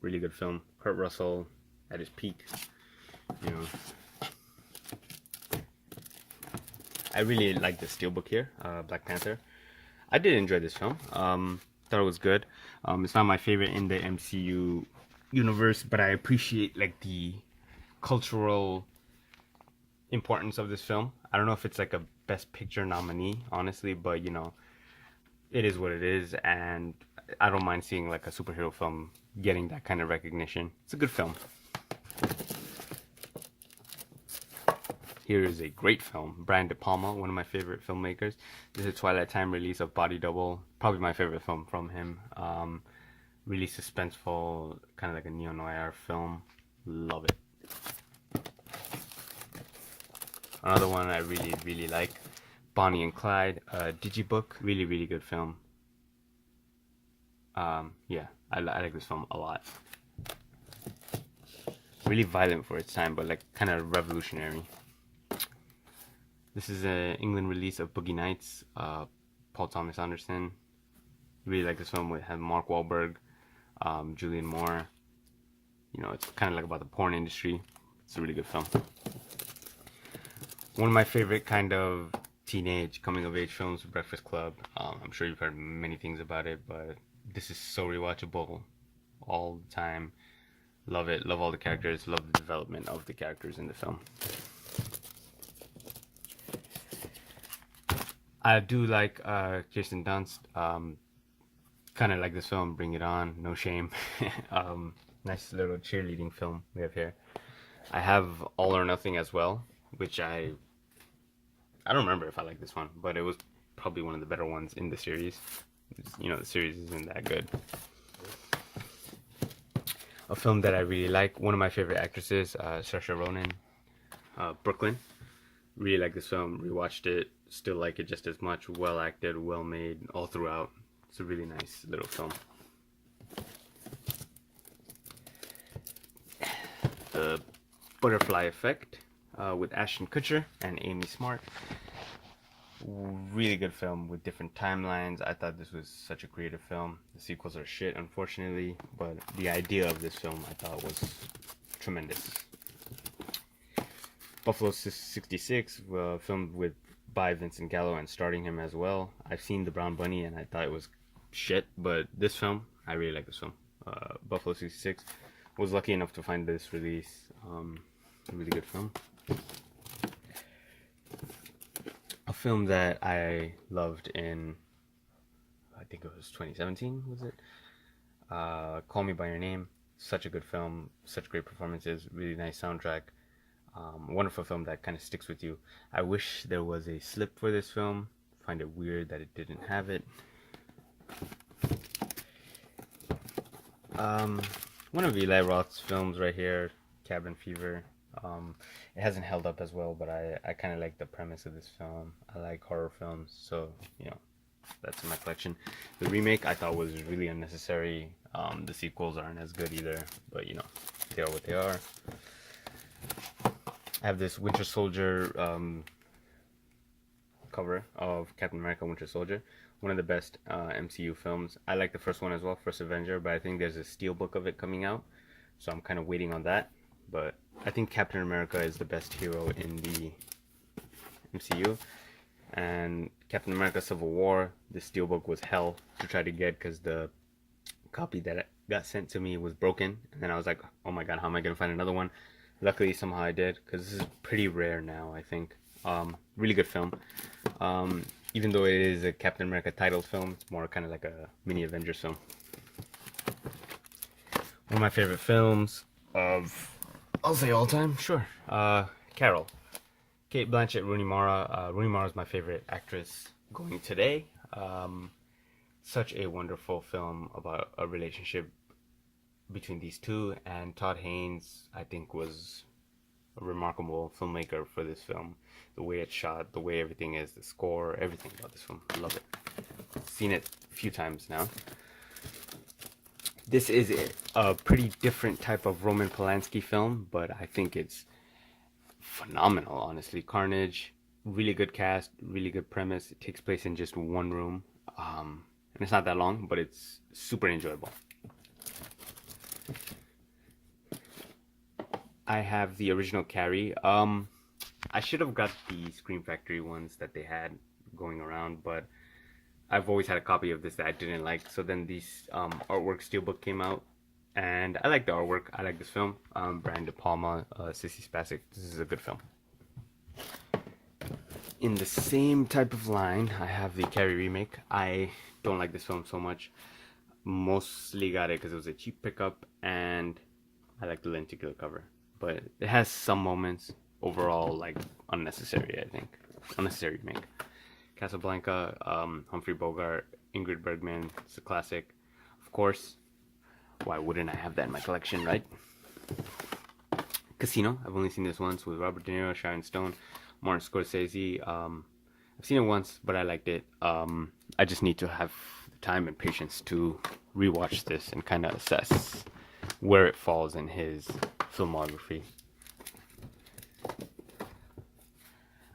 really good film. Kurt Russell at his peak, you know. I really like the steelbook here, Black Panther. I did enjoy this film. Thought it was good. It's not my favorite in the MCU universe, but I appreciate like the cultural importance of this film. I don't know if it's like a Best Picture nominee, honestly, but you know, it is what it is, and I don't mind seeing like a superhero film getting that kind of recognition. It's a good film. Here is a great film. Brian De Palma, one of my favorite filmmakers. This is a Twilight Time release of Body Double. Probably my favorite film from him. Really suspenseful, kind of like a neo-noir film. Love it. Another one I really like. Bonnie and Clyde, Digibook, really good film. Yeah, I like this film a lot. Really violent for its time, but like kind of revolutionary. This is an England release of Boogie Nights, Paul Thomas Anderson. Really like this film. It had Mark Wahlberg, Julianne Moore. You know, it's kind of like about the porn industry. It's a really good film. One of my favorite kind of teenage coming of age films, Breakfast Club. I'm sure you've heard many things about it, but this is so rewatchable all the time. Love it. Love all the characters. Love the development of the characters in the film. I do like Kirsten Dunst. Kind of like this film, Bring It On, No Shame. Nice little cheerleading film we have here. I have All or Nothing as well, which I don't remember if I like this one, but it was probably one of the better ones in the series. You know, the series isn't that good. A film that I really like, one of my favorite actresses, Saoirse Ronan. Brooklyn. Really like this film. Rewatched it. Still like it just as much. Well acted, well made, all throughout. It's a really nice little film. The Butterfly Effect with Ashton Kutcher and Amy Smart. Really good film with different timelines. I thought this was such a creative film. The sequels are shit, unfortunately, but the idea of this film I thought was tremendous. Buffalo 66, filmed by Vincent Gallo and starring him as well. I've seen The Brown Bunny and I thought it was shit, but this film, I really like this film. Buffalo 66. Was lucky enough to find this release. A really good film. A film that I loved in, I think it was 2017, was it? Call Me By Your Name. Such a good film, such great performances, really nice soundtrack. Wonderful film that kind of sticks with you. I wish there was a slip for this film. Find it weird that it didn't have it. One of Eli Roth's films right here, Cabin Fever. It hasn't held up as well, but I kind of like the premise of this film. I like horror films, so, you know, that's in my collection. The remake I thought was really unnecessary. The sequels aren't as good either, but, you know, they are what they are. I have this Winter Soldier cover of Captain America Winter Soldier. One of the best MCU films. I like the first one as well, First Avenger, but I think there's a steelbook of it coming out, so I'm kind of waiting on that. But I think Captain America is the best hero in the MCU. And Captain America Civil War, the steelbook was hell to try to get because the copy that got sent to me was broken. And then I was like, oh my god, how am I going to find another one? Luckily, somehow I did, because this is pretty rare now, I think. Really good film. Even though it is a Captain America titled film, it's more kind of like a mini Avengers film. One of my favorite films of, I'll say all time, sure. Carol. Kate Blanchett, Rooney Mara. Rooney Mara is my favorite actress going today. Such a wonderful film about a relationship between these two, and Todd Haynes, I think, was a remarkable filmmaker for this film. The way it's shot, the way everything is, the score, everything about this film. I love it. Seen it a few times now. This is a pretty different type of Roman Polanski film, but I think it's phenomenal, honestly. Carnage, really good cast, really good premise. It takes place in just one room, and it's not that long, but it's super enjoyable. I have the original Carrie. I should have got the Scream Factory ones that they had going around, but I've always had a copy of this that I didn't like. So then these artwork steelbook came out, and I like the artwork. I like this film. Brian De Palma, Sissy Spacek. This is a good film. In the same type of line, I have the Carrie remake. I don't like this film so much. Mostly got it because it was a cheap pickup, and I like the lenticular cover. But it has some moments. Overall, like, unnecessary, I think. Unnecessary remake. Casablanca, Humphrey Bogart, Ingrid Bergman. It's a classic. Of course, why wouldn't I have that in my collection, right? Casino. I've only seen this once with Robert De Niro, Sharon Stone, Martin Scorsese. I've seen it once, but I liked it. I just need to have the time and patience to rewatch this and kind of assess where it falls in his filmography.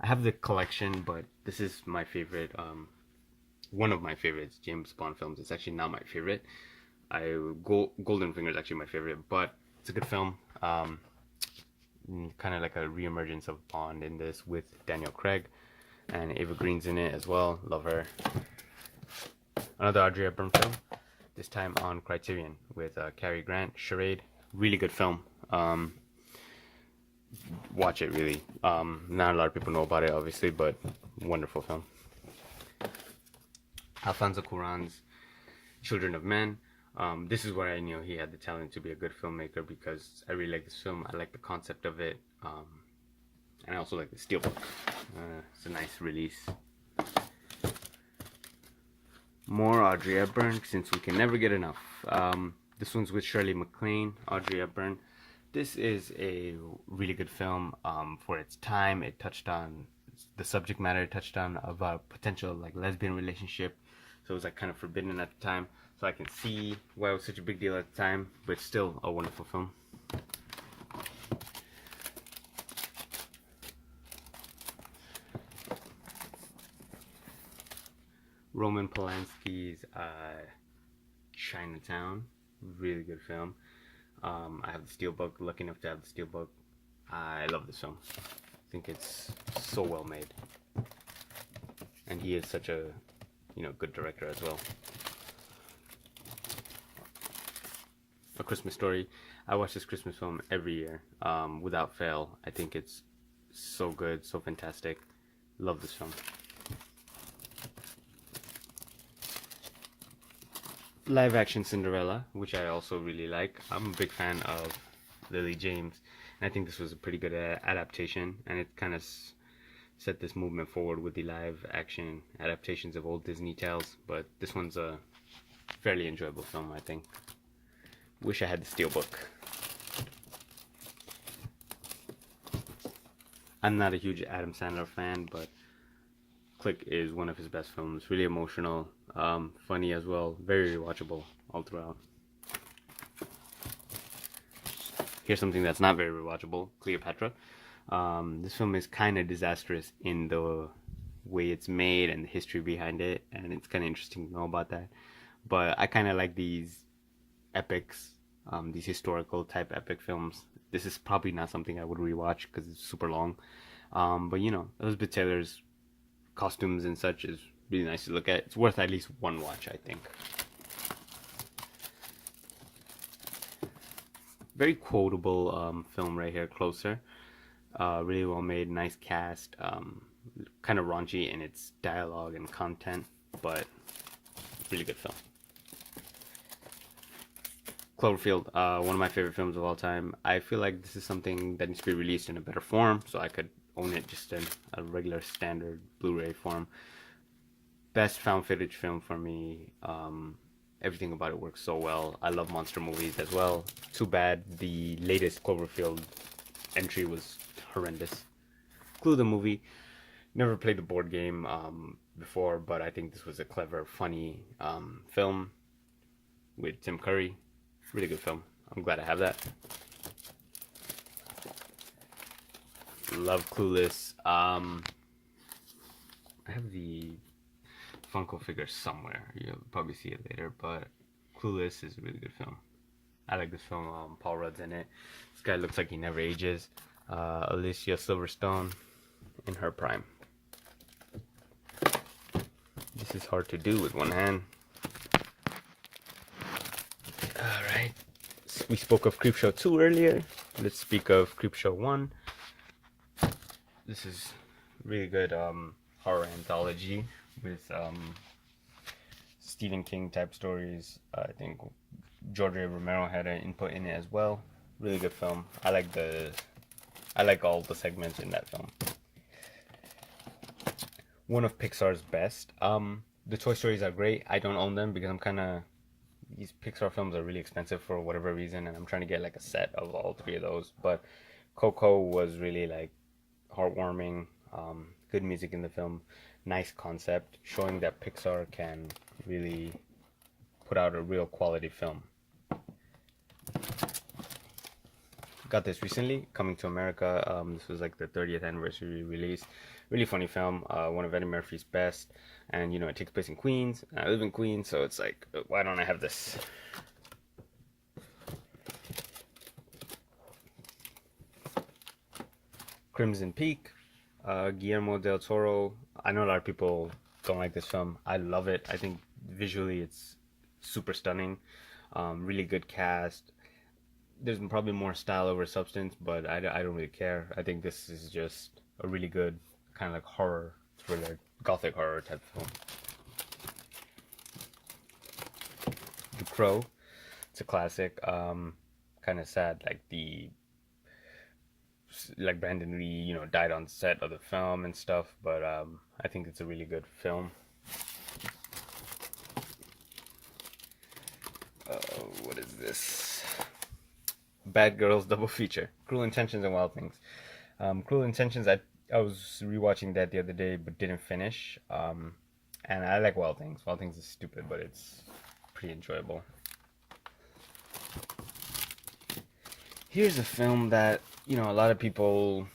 I have the collection, but this is my favorite, one of my favorites James Bond films. It's actually not my favorite. Golden Finger is actually my favorite, but it's a good film. Kind of like a reemergence of Bond in this with Daniel Craig, and Ava Green's in it as well. Love her. Another Audrey Hepburn film, this time on Criterion with Cary Grant, Charade. Really good film. Watch it, really. Not a lot of people know about it, obviously, but wonderful film. Alfonso Cuarón's Children of Men. This is where I knew he had the talent to be a good filmmaker, because I really like this film. I like the concept of it, and I also like the steelbook. It's a nice release. More Audrey Hepburn, since we can never get enough. This one's with Shirley MacLaine, Audrey Hepburn. This is a really good film for its time. It touched on the subject matter, it touched on of a potential like lesbian relationship, so it was like kind of forbidden at the time. So I can see why it was such a big deal at the time, but still a wonderful film. Roman Polanski's Chinatown, really good film. I have the steelbook, lucky enough to have the steelbook. I love this film. I think it's so well made. And he is such a, good director as well. A Christmas Story. I watch this Christmas film every year, without fail. I think it's so good, so fantastic. Love this film. Live action Cinderella, which I also really like. I'm a big fan of Lily James, and I think this was a pretty good adaptation, and it kind of set this movement forward with the live action adaptations of old Disney tales. But this one's a fairly enjoyable film, I think. Wish I had the steelbook. I'm not a huge Adam Sandler fan, but Click is one of his best films. Really emotional, funny as well, very rewatchable all throughout. Here's something that's not very rewatchable, Cleopatra. This film is kind of disastrous in the way it's made and the history behind it, and it's kind of interesting to know about that. But I kind of like these epics, these historical type epic films. This is probably not something I would rewatch because it's super long. But Elizabeth Taylor's costumes and such is really nice to look at. It's worth at least one watch, I think. Very quotable film right here, Closer. Really well made, nice cast. Kind of raunchy in its dialogue and content, but really good film. Cloverfield, one of my favorite films of all time. I feel like this is something that needs to be released in a better form, so I could own it just in a regular standard Blu-ray form. Best found footage film for me. Everything about it works so well. I love monster movies as well. Too bad the latest Cloverfield entry was horrendous. Clue the movie. Never played the board game before, but I think this was a clever, funny film with Tim Curry. Really good film. I'm glad I have that. Love Clueless. I have the Funko figure somewhere. You'll probably see it later, but Clueless is a really good film. I like this film. Paul Rudd's in it. This guy looks like he never ages. Alicia Silverstone in her prime. This is hard to do with one hand. Alright. We spoke of Creepshow 2 earlier. Let's speak of Creepshow 1. This is really good horror anthology with Stephen King type stories. I think George A. Romero had an input in it as well. Really good film. I like all the segments in that film. One of Pixar's best. The Toy Stories are great. I don't own them because these Pixar films are really expensive for whatever reason, and I'm trying to get like a set of all three of those. But Coco was really like heartwarming, good music in the film, nice concept, showing that Pixar can really put out a real quality film. Got this recently, Coming to America. This was like the 30th anniversary release. Really funny film, one of Eddie Murphy's best, and it takes place in Queens. I live in Queens, so it's like, why don't I have this? Crimson Peak, Guillermo del Toro. I know a lot of people don't like this film. I love it. I think visually it's super stunning. Really good cast. There's probably more style over substance, but I don't really care. I think this is just a really good kind of like horror thriller, gothic horror type film. The Crow. It's a classic. Kind of sad, like Brandon Lee, died on set of the film and stuff, but I think it's a really good film. What is this? Bad Girls double feature: Cruel Intentions and Wild Things. Cruel Intentions, I was rewatching that the other day but didn't finish. And I like Wild Things. Wild Things is stupid, but it's pretty enjoyable. Here's a film that, a lot of people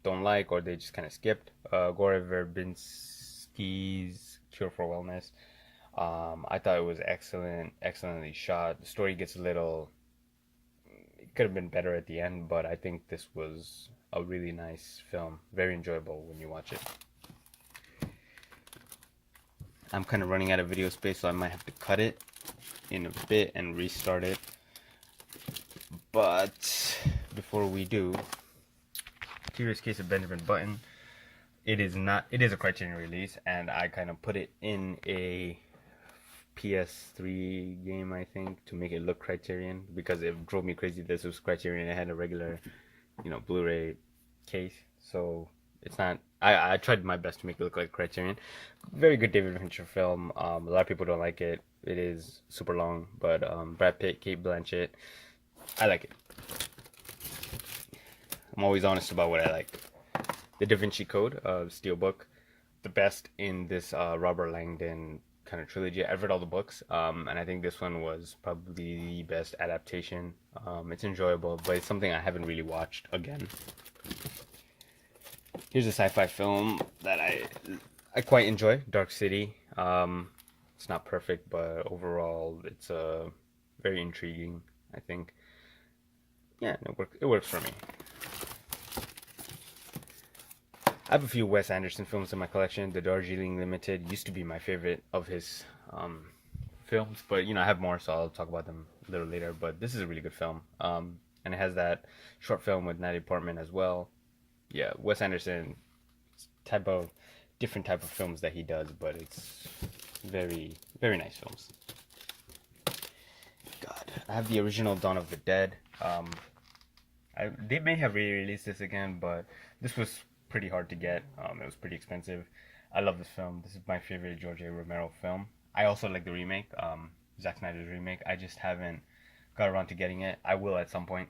don't like or they just kind of skipped. Gore Verbinski's Cure for Wellness. I thought it was excellently shot. The story gets a little, it could have been better at the end, but I think this was a really nice film. Very enjoyable when you watch it. I'm kind of running out of video space, so I might have to cut it in a bit and restart it. But before we do, Curious Case of Benjamin Button. It is a Criterion release, and I kind of put it in a PS3 game, I think, to make it look Criterion, because it drove me crazy this was Criterion. It had a regular, Blu-ray case, so it's not. I tried my best to make it look like Criterion. Very good David Fincher film. A lot of people don't like it. It is super long, but Brad Pitt, Cate Blanchett, I like it. I'm always honest about what I like. The Da Vinci Code, Steelbook, the best in this Robert Langdon kind of trilogy. I've read all the books, and I think this one was probably the best adaptation. It's enjoyable, but it's something I haven't really watched again. Here's a sci-fi film that I quite enjoy, Dark City. It's not perfect, but overall it's very intriguing, I think. Yeah, it works for me. I have a few Wes Anderson films in my collection. The Darjeeling Limited used to be my favorite of his films, but I have more, so I'll talk about them a little later. But this is a really good film, and it has that short film with Natalie Portman as well. Yeah, Wes Anderson, different type of films that he does, but it's very, very nice films. God, I have the original Dawn of the Dead. They may have re-released this again, but this was pretty hard to get. It was pretty expensive. I love this film. This is my favorite George A. Romero film. I also like the remake, Zack Snyder's remake. I just haven't got around to getting it. I will at some point,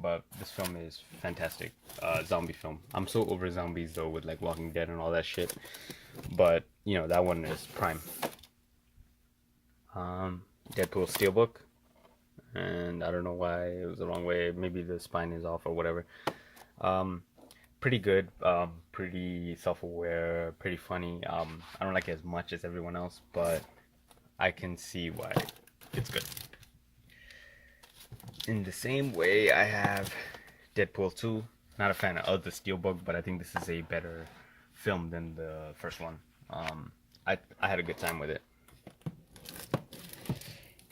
but this film is fantastic. Zombie film. I'm so over zombies though, with like Walking Dead and all that shit. But that one is prime. Deadpool Steelbook, and I don't know why it was the wrong way. Maybe the spine is off or whatever. Pretty good, pretty self-aware, pretty funny. I don't like it as much as everyone else, but I can see why it's good. In the same way, I have Deadpool 2. Not a fan of the Steelbook, but I think this is a better film than the first one. I had a good time with it.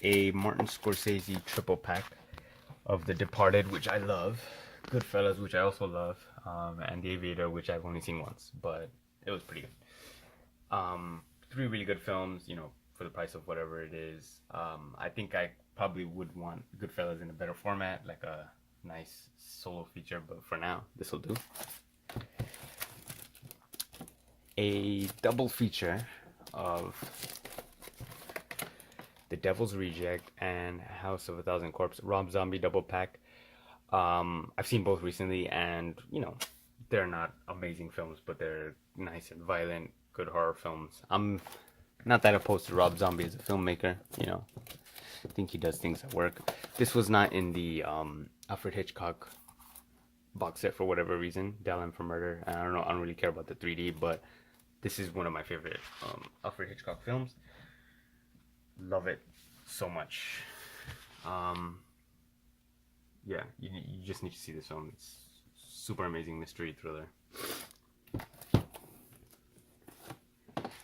A Martin Scorsese triple pack of The Departed, which I love. Goodfellas, which I also love, and The Aviator, which I've only seen once, but it was pretty good. 3 really good films, for the price of whatever it is. I think I probably would want Goodfellas in a better format, like a nice solo feature, but for now, this will do. A double feature of The Devil's Reject and House of a Thousand Corpses, Rob Zombie double pack. I've seen both recently, and they're not amazing films, but they're nice and violent, good horror films. I'm not that opposed to Rob Zombie as a filmmaker. I think he does things that work. This was not in the Alfred Hitchcock box set for whatever reason, Dial M for Murder. And I don't know, I don't really care about the 3D, but this is one of my favorite Alfred Hitchcock films. Love it so much. Yeah, you just need to see this film. It's super amazing mystery thriller.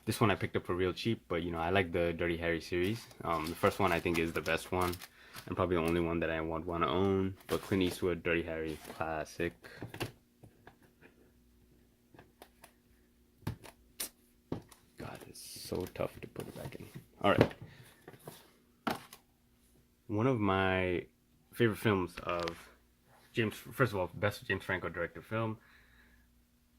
This one I picked up for real cheap, but I like the Dirty Harry series. The first one I think is the best one, and probably the only one that I want to own. But Clint Eastwood, Dirty Harry, classic. God, it's so tough to put it back in. All right. One of my favorite films of first of all, best James Franco directed film.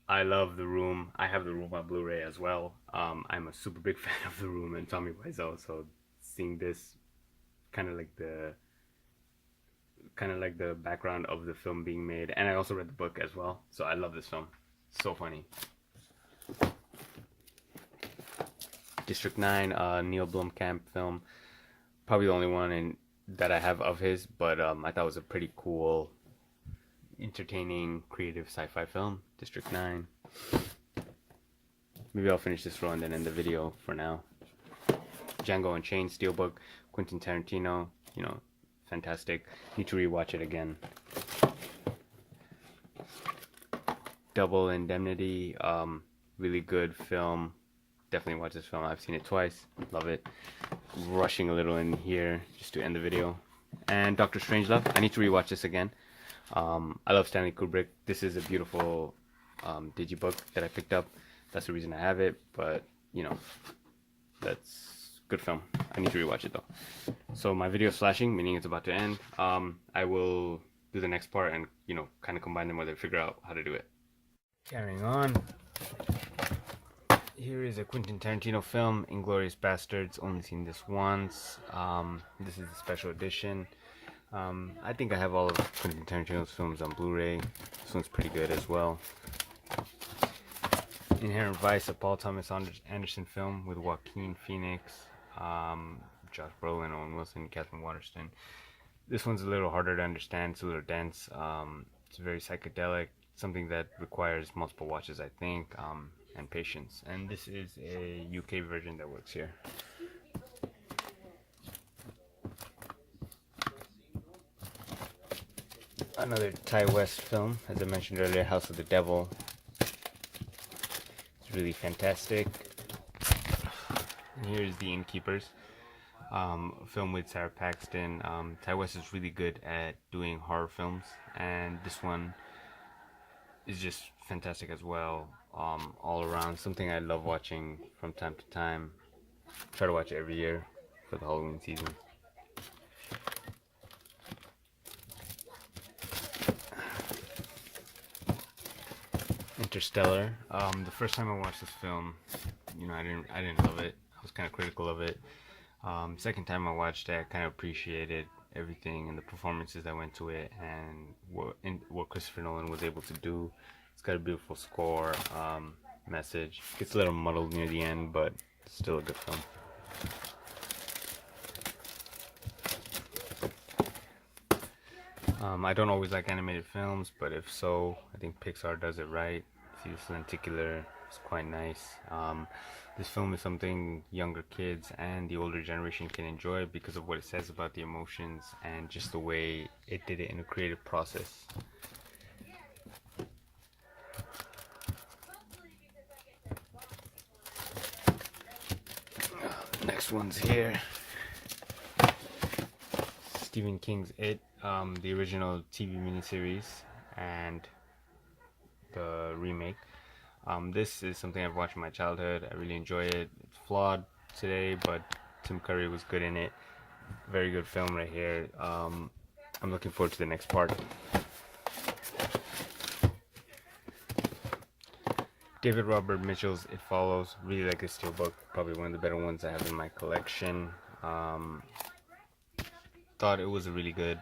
I love The Room. I have The Room on Blu-ray as well. I'm a super big fan of The Room and Tommy Wiseau, so seeing this kind of like kind of like the background of the film being made, and I also read the book as well, so I love this film. So funny. District 9, Neil Blomkamp film. Probably the only one that I have of his, but I thought it was a pretty cool, entertaining, creative sci-fi film. District 9. Maybe I'll finish this row and then end the video for now. Django Unchained, Steelbook, Quentin Tarantino, you know, fantastic. Need to rewatch it again. Double Indemnity, really good film. Definitely watch this film. I've seen it twice. Love it. Rushing a little in here just to end the video. And Doctor Strangelove. I need to rewatch this again. I love Stanley Kubrick. This is a beautiful digibook that I picked up. That's the reason I have it. But, you know, that's good film. I need to rewatch it though. So my video is flashing, meaning it's about to end. I will do the next part and, you know, kind of combine them with it, figure out how to do it. Carrying on. Here is a Quentin Tarantino film, Inglourious Bastards. Only seen this once. This is the special edition. I think I have all of Quentin Tarantino's films on Blu-ray. This one's pretty good as well. Inherent Vice, a Paul Thomas Anderson film with Joaquin Phoenix, Josh Brolin, Owen Wilson, Catherine Waterston. This one's a little harder to understand. It's a little dense. It's very psychedelic. Something that requires multiple watches, I think, and patience. And this is a UK version that works here. Another Ty West film, as I mentioned earlier, House of the Devil. It's really fantastic. And here's The Innkeepers, a film with Sarah Paxton. Ty West is really good at doing horror films, and this one is just fantastic as well. All around, something I love watching from time to time. Try to watch it every year for the Halloween season. Interstellar. The first time I watched this film, you know, I didn't love it. I was kind of critical of it. Second time I watched it, I kind of appreciated everything and the performances that went to it, and what Christopher Nolan was able to do. It's got a beautiful score, message. Gets a little muddled near the end, but still a good film. I don't always like animated films, but if so, I think Pixar does it right. See, this lenticular is quite nice. This film is something younger kids and the older generation can enjoy because of what it says about the emotions and just the way it did it in a creative process. Next one's here. Stephen King's It, the original TV miniseries and the remake. This is something I've watched in my childhood. I really enjoy it. It's flawed today, but Tim Curry was good in it. Very good film right here. I'm looking forward to the next part. David Robert Mitchell's It Follows. Really like this steelbook. Probably one of the better ones I have in my collection. Thought it was a really good,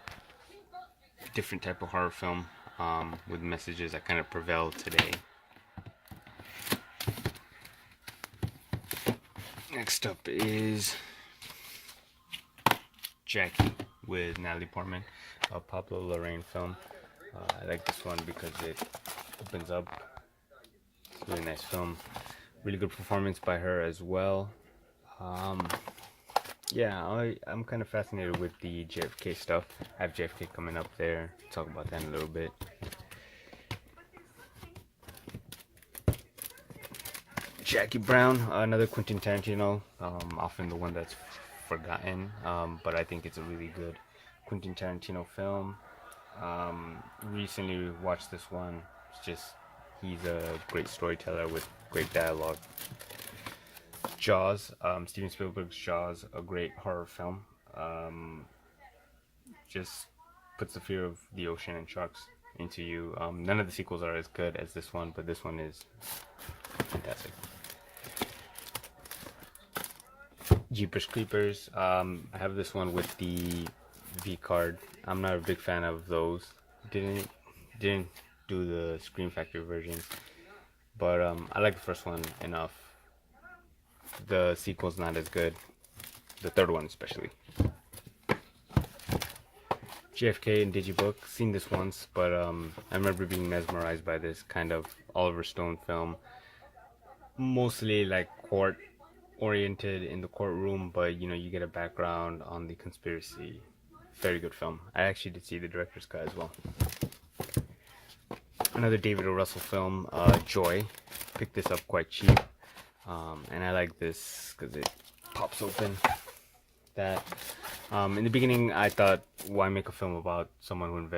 different type of horror film with messages that kind of prevail today. Next up is Jackie with Natalie Portman, a Pablo Larraín film. I like this one because it opens up. It's a really nice film. Really good performance by her as well. Yeah, I'm kind of fascinated with the JFK stuff. I have JFK coming up there. Talk about that in a little bit. Jackie Brown, another Quentin Tarantino, often the one that's forgotten, but I think it's a really good Quentin Tarantino film. Recently watched this one. It's just, he's a great storyteller with great dialogue. Jaws, Steven Spielberg's Jaws, a great horror film. Just puts the fear of the ocean and sharks into you. None of the sequels are as good as this one, but this one is fantastic. Jeepers Creepers. I have this one with the V card. I'm not a big fan of those. Didn't do the Scream Factory version, but I like the first one enough. The sequel's not as good. The third one especially. JFK and Digibook. Seen this once, but I remember being mesmerized by this kind of Oliver Stone film. Mostly like court oriented in the courtroom, but you know, you get a background on the conspiracy. Very good film. I actually did see the director's cut as well. Another David O. Russell film, Joy. Picked this up quite cheap, and I like this because it pops open. That in the beginning I thought, why make a film about someone who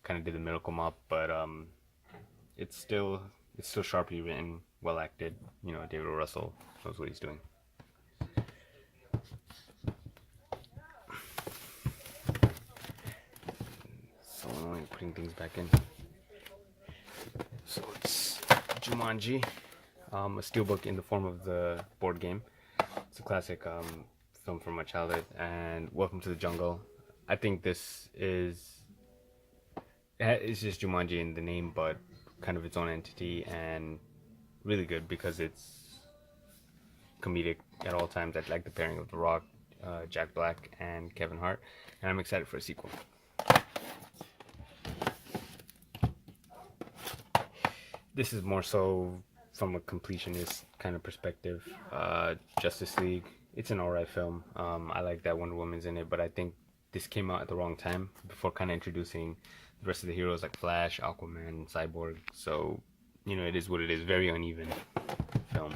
kind of did the miracle mop, but it's still sharply written, well acted. You know, David O. Russell knows what he's doing. So annoying putting things back in. So it's Jumanji, a steelbook in the form of the board game. It's a classic film from my childhood. And Welcome to the Jungle. I think this is, it's just Jumanji in the name, but kind of its own entity, and really good because it's comedic at all times. I like the pairing of The Rock, Jack Black, and Kevin Hart, and I'm excited for a sequel. This is more so from a completionist kind of perspective. Justice League. It's an alright film. I like that Wonder Woman's in it, but I think this came out at the wrong time before kind of introducing the rest of the heroes like Flash, Aquaman, Cyborg. So, you know, it is what it is. Very uneven film.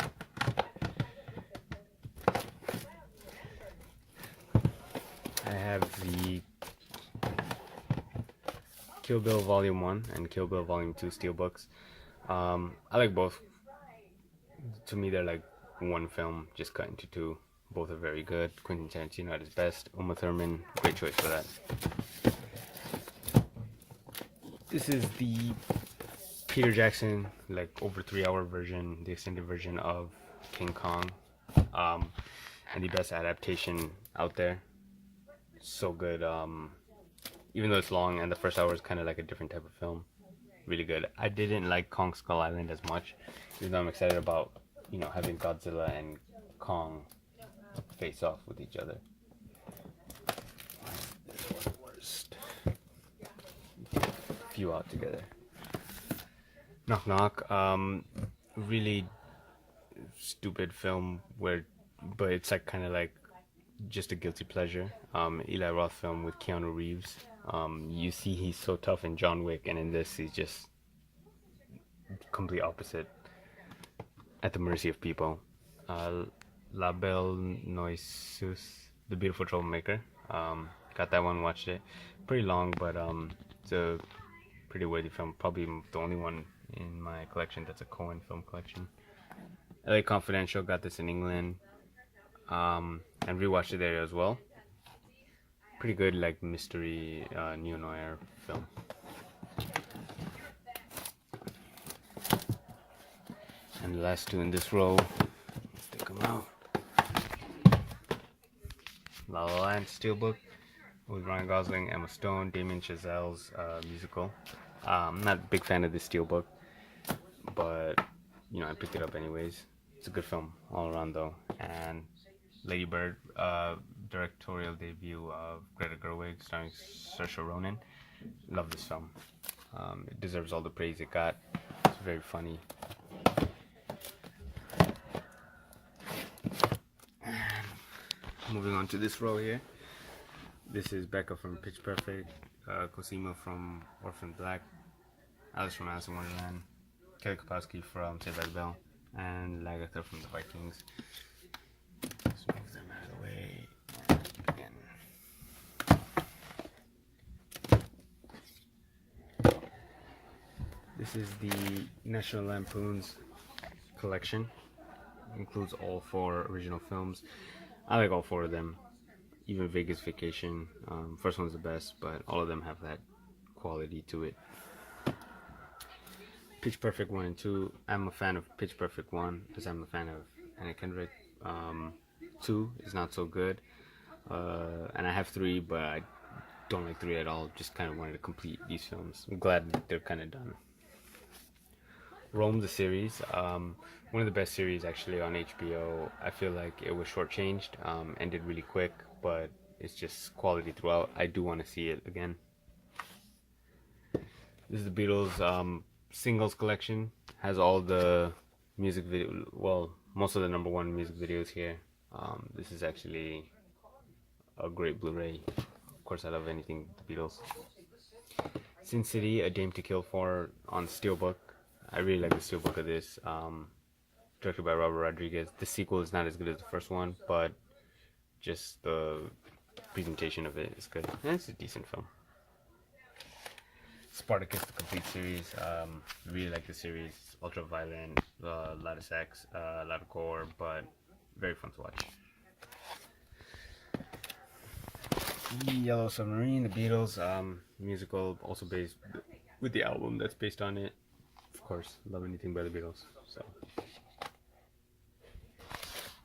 I have the Kill Bill Volume 1 and Kill Bill Volume 2 steelbooks. I like both. To me, they're like one film just cut into two. Both are very good. Quentin Tarantino at his best. Uma Thurman, great choice for that. This is the Peter Jackson, like over 3-hour version, the extended version of King Kong, and the best adaptation out there. So good. Even though it's long and the first hour is kind of like a different type of film. Really good. I didn't like Kong Skull Island as much, even though I'm excited about, you know, having Godzilla and Kong face off with each other. Worst. Few out together. Knock Knock. Really stupid film but it's like kind of like just a guilty pleasure. Eli Roth film with Keanu Reeves. You see he's so tough in John Wick, and in this he's just complete opposite, at the mercy of people. La Belle Noiseuse, The Beautiful Troublemaker. Got that one, watched it. Pretty long, but it's a pretty worthy film. Probably the only one in my collection that's a Coen film collection. LA Confidential, got this in England, and rewatched it there as well. Pretty good, like mystery, neo-noir film. And the last two in this row, let's take them out. La La Land steelbook with Ryan Gosling, Emma Stone, Damien Chazelle's musical. I'm not a big fan of this steelbook, but you know, I picked it up anyways. It's a good film all around though. And Lady Bird, directorial debut of Greta Gerwig, starring Saoirse Ronan. Love this film. It deserves all the praise it got. It's very funny. Moving on to this row here. This is Becca from Pitch Perfect, Cosima from Orphan Black, Alice from Alice in Wonderland, Kelly Kapowski from Saved by the Bell, and Lagatha from The Vikings. Let's move them out of the way. Again. This is the National Lampoon's collection. Includes all 4 original films. I like all 4 of them. Even Vegas Vacation. First one's the best, but all of them have that quality to it. Pitch Perfect 1 and 2. I'm a fan of Pitch Perfect 1 because I'm a fan of Anna Kendrick. 2 is not so good. And I have 3, but don't like 3 at all. Just kind of wanted to complete these films. I'm glad that they're kind of done. Rome, the series, one of the best series actually on HBO. I feel like it was shortchanged, ended really quick, but it's just quality throughout. I do want to see it again. This is the Beatles singles collection. Has all the music video, well, most of the #1 music videos here. This is actually a great Blu-ray. Of course, I love anything the Beatles. Sin City, A Dame to Kill For on Steelbook. I really like the steelbook of this. Directed by Robert Rodriguez. The sequel is not as good as the first one, but just the presentation of it is good. And it's a decent film. Spartacus, the complete series. Really like the series. Ultra violent, a lot of sex, a lot of gore, but very fun to watch. Yellow Submarine, the Beatles, musical, also based with the album that's based on it. Of course, love anything by the Beatles. So,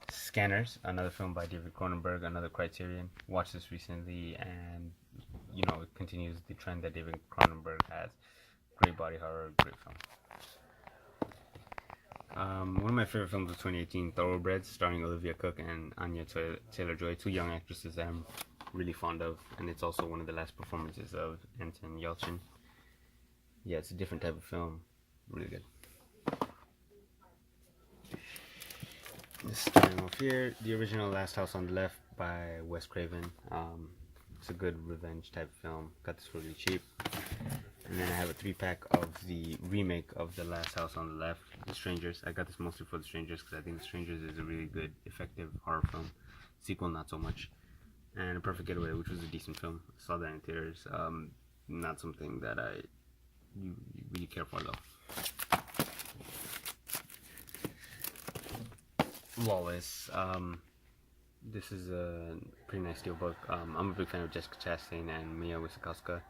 Scanners, another film by David Cronenberg, another Criterion. Watched this recently, and you know, it continues the trend that David Cronenberg has. Great body horror, great film. One of my favorite films of 2018, Thoroughbreds, starring Olivia Cooke and Anya Taylor-Joy, two young actresses that I'm really fond of, and it's also one of the last performances of Anton Yelchin. Yeah, it's a different type of film, really good. This starting off here, the original Last House on the Left by Wes Craven. It's a good revenge type film. Got this for really cheap. And then I have a 3-pack of the remake of The Last House on the Left, The Strangers. I got this mostly for The Strangers because I think The Strangers is a really good, effective horror film. Sequel, not so much. And A Perfect Getaway, which was a decent film. I saw that in theaters. Not something that you really care for though. Flawless. This is a pretty nice steelbook. I'm a big fan of Jessica Chastain and Mia Wasikowska,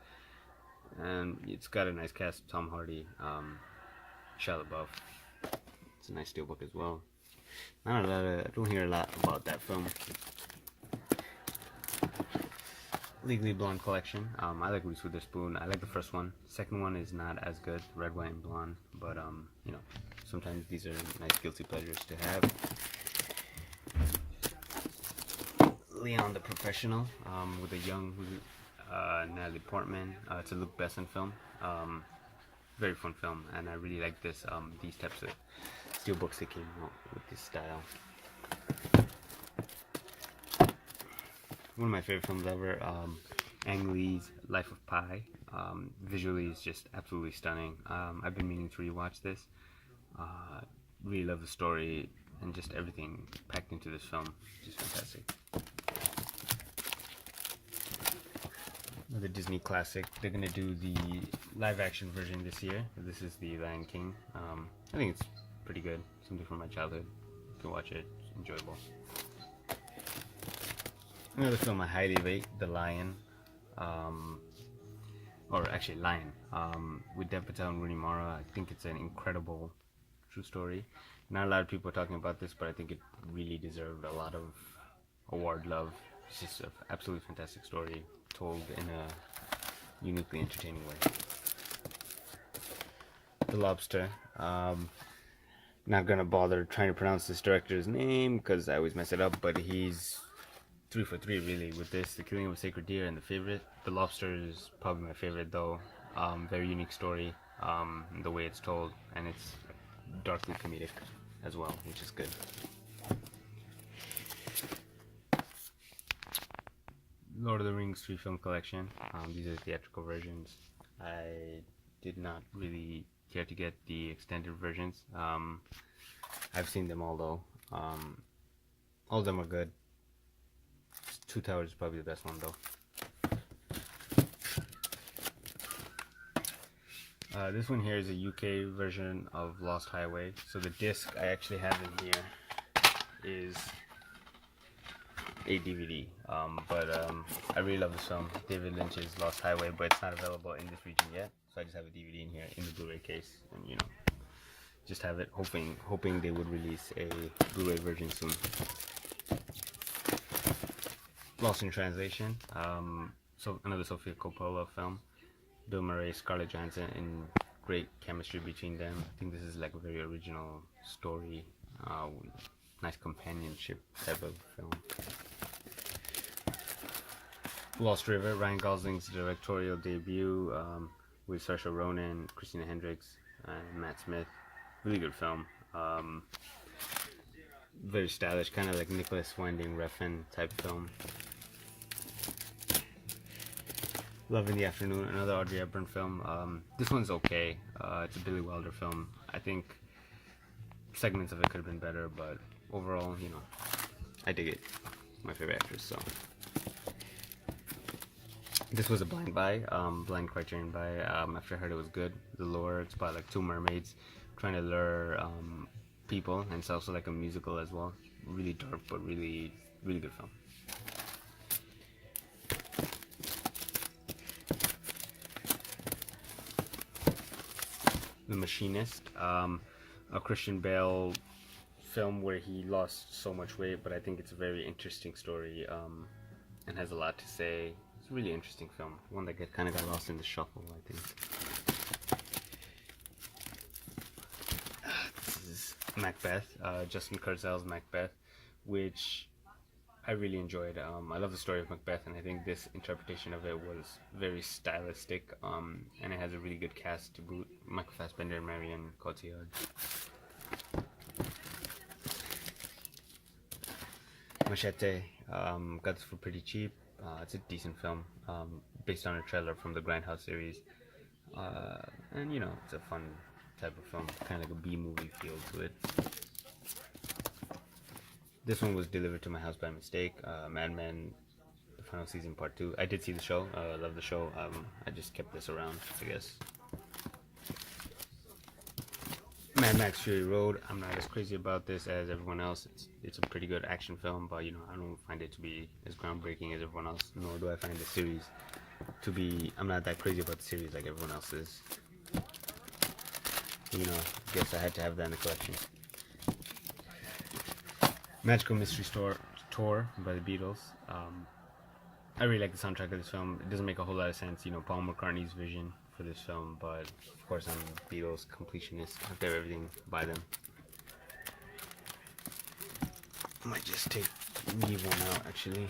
and it's got a nice cast: Tom Hardy, Shia LaBeouf. It's a nice steelbook as well. I don't hear a lot about that film. Legally Blonde Collection. I like Reese Witherspoon. I like the first one. Second one is not as good, Red, White, and Blonde. But you know, sometimes these are nice guilty pleasures to have. Leon the Professional, with a young Natalie Portman. It's a Luc Besson film. Very fun film, and I really like this. These types of steelbooks that came out with this style. One of my favorite films ever, Ang Lee's Life of Pi. Visually is just absolutely stunning. I've been meaning to rewatch this. Really love the story and just everything packed into this film. Just fantastic. Another Disney classic. They're gonna do the live action version this year. This is the Lion King. I think it's pretty good. Something from my childhood. You can watch it. It's enjoyable. Another film I highly rate, The Lion, or actually Lion, with Dev Patel and Rooney Mara. I think it's an incredible true story. Not a lot of people are talking about this, but I think it really deserved a lot of award love. It's just an absolutely fantastic story, told in a uniquely entertaining way. The Lobster. Not gonna bother trying to pronounce this director's name because I always mess it up, but he's 3 for 3 really with this. The Killing of a Sacred Deer and The Favorite. The Lobster is probably my favorite though. Very unique story, the way it's told, and it's darkly comedic as well, which is good. Lord of the Rings 3-film collection. These are the theatrical versions. I did not really care to get the extended versions. I've seen them all though. All of them are good. Two Towers is probably the best one though. This one here is a UK version of Lost Highway. So the disc I actually have in here is a DVD. I really love this film, David Lynch's Lost Highway, but it's not available in this region yet. So I just have a DVD in here in the Blu-ray case, and you know, just have it, hoping they would release a Blu-ray version soon. Lost in Translation. so another Sofia Coppola film. Bill Murray, Scarlett Johansson, in great chemistry between them. I think this is like a very original story, nice companionship type of film. Lost River, Ryan Gosling's directorial debut, with Saoirse Ronan, Christina Hendricks, and Matt Smith. Really good film. Very stylish, kind of like Nicholas Winding Refn type film. Love in the Afternoon, another Audrey Hepburn film. This one's okay. It's a Billy Wilder film. I think segments of it could have been better, but overall, you know, I dig it. My favorite actress, so. This was a blind buy, blind Criterion buy. After I heard it was good. The Lure, it's about like two mermaids trying to lure people, and it's also like a musical as well. Really dark, but really, really good film. The Machinist, a Christian Bale film where he lost so much weight, but I think it's a very interesting story, and has a lot to say. It's a really interesting film, one that kind of got lost in the shuffle, I think. This is Macbeth, Justin Kurzel's Macbeth, which I really enjoyed. I love the story of Macbeth, and I think this interpretation of it was very stylistic, and it has a really good cast to boot. Michael Fassbender and Marion Cotillard. Machete, got this for pretty cheap. It's a decent film, based on a trailer from the Grindhouse series, and you know, it's a fun type of film, kind of like a B-movie feel to it. This one was delivered to my house by mistake. Mad Men, the final season, part 2. I did see the show. I love the show. I just kept this around, I guess. Mad Max Fury Road. I'm not as crazy about this as everyone else. It's a pretty good action film, but you know, I don't find it to be as groundbreaking as everyone else. Nor do I find the series to be. I'm not that crazy about the series like everyone else is. You know, guess I had to have that in the collection. Magical Mystery Tour by the Beatles. I really like the soundtrack of this film. It doesn't make a whole lot of sense, you know, Paul McCartney's vision for this film, but of course I'm a Beatles completionist. I have to have everything by them. I might just leave one out actually.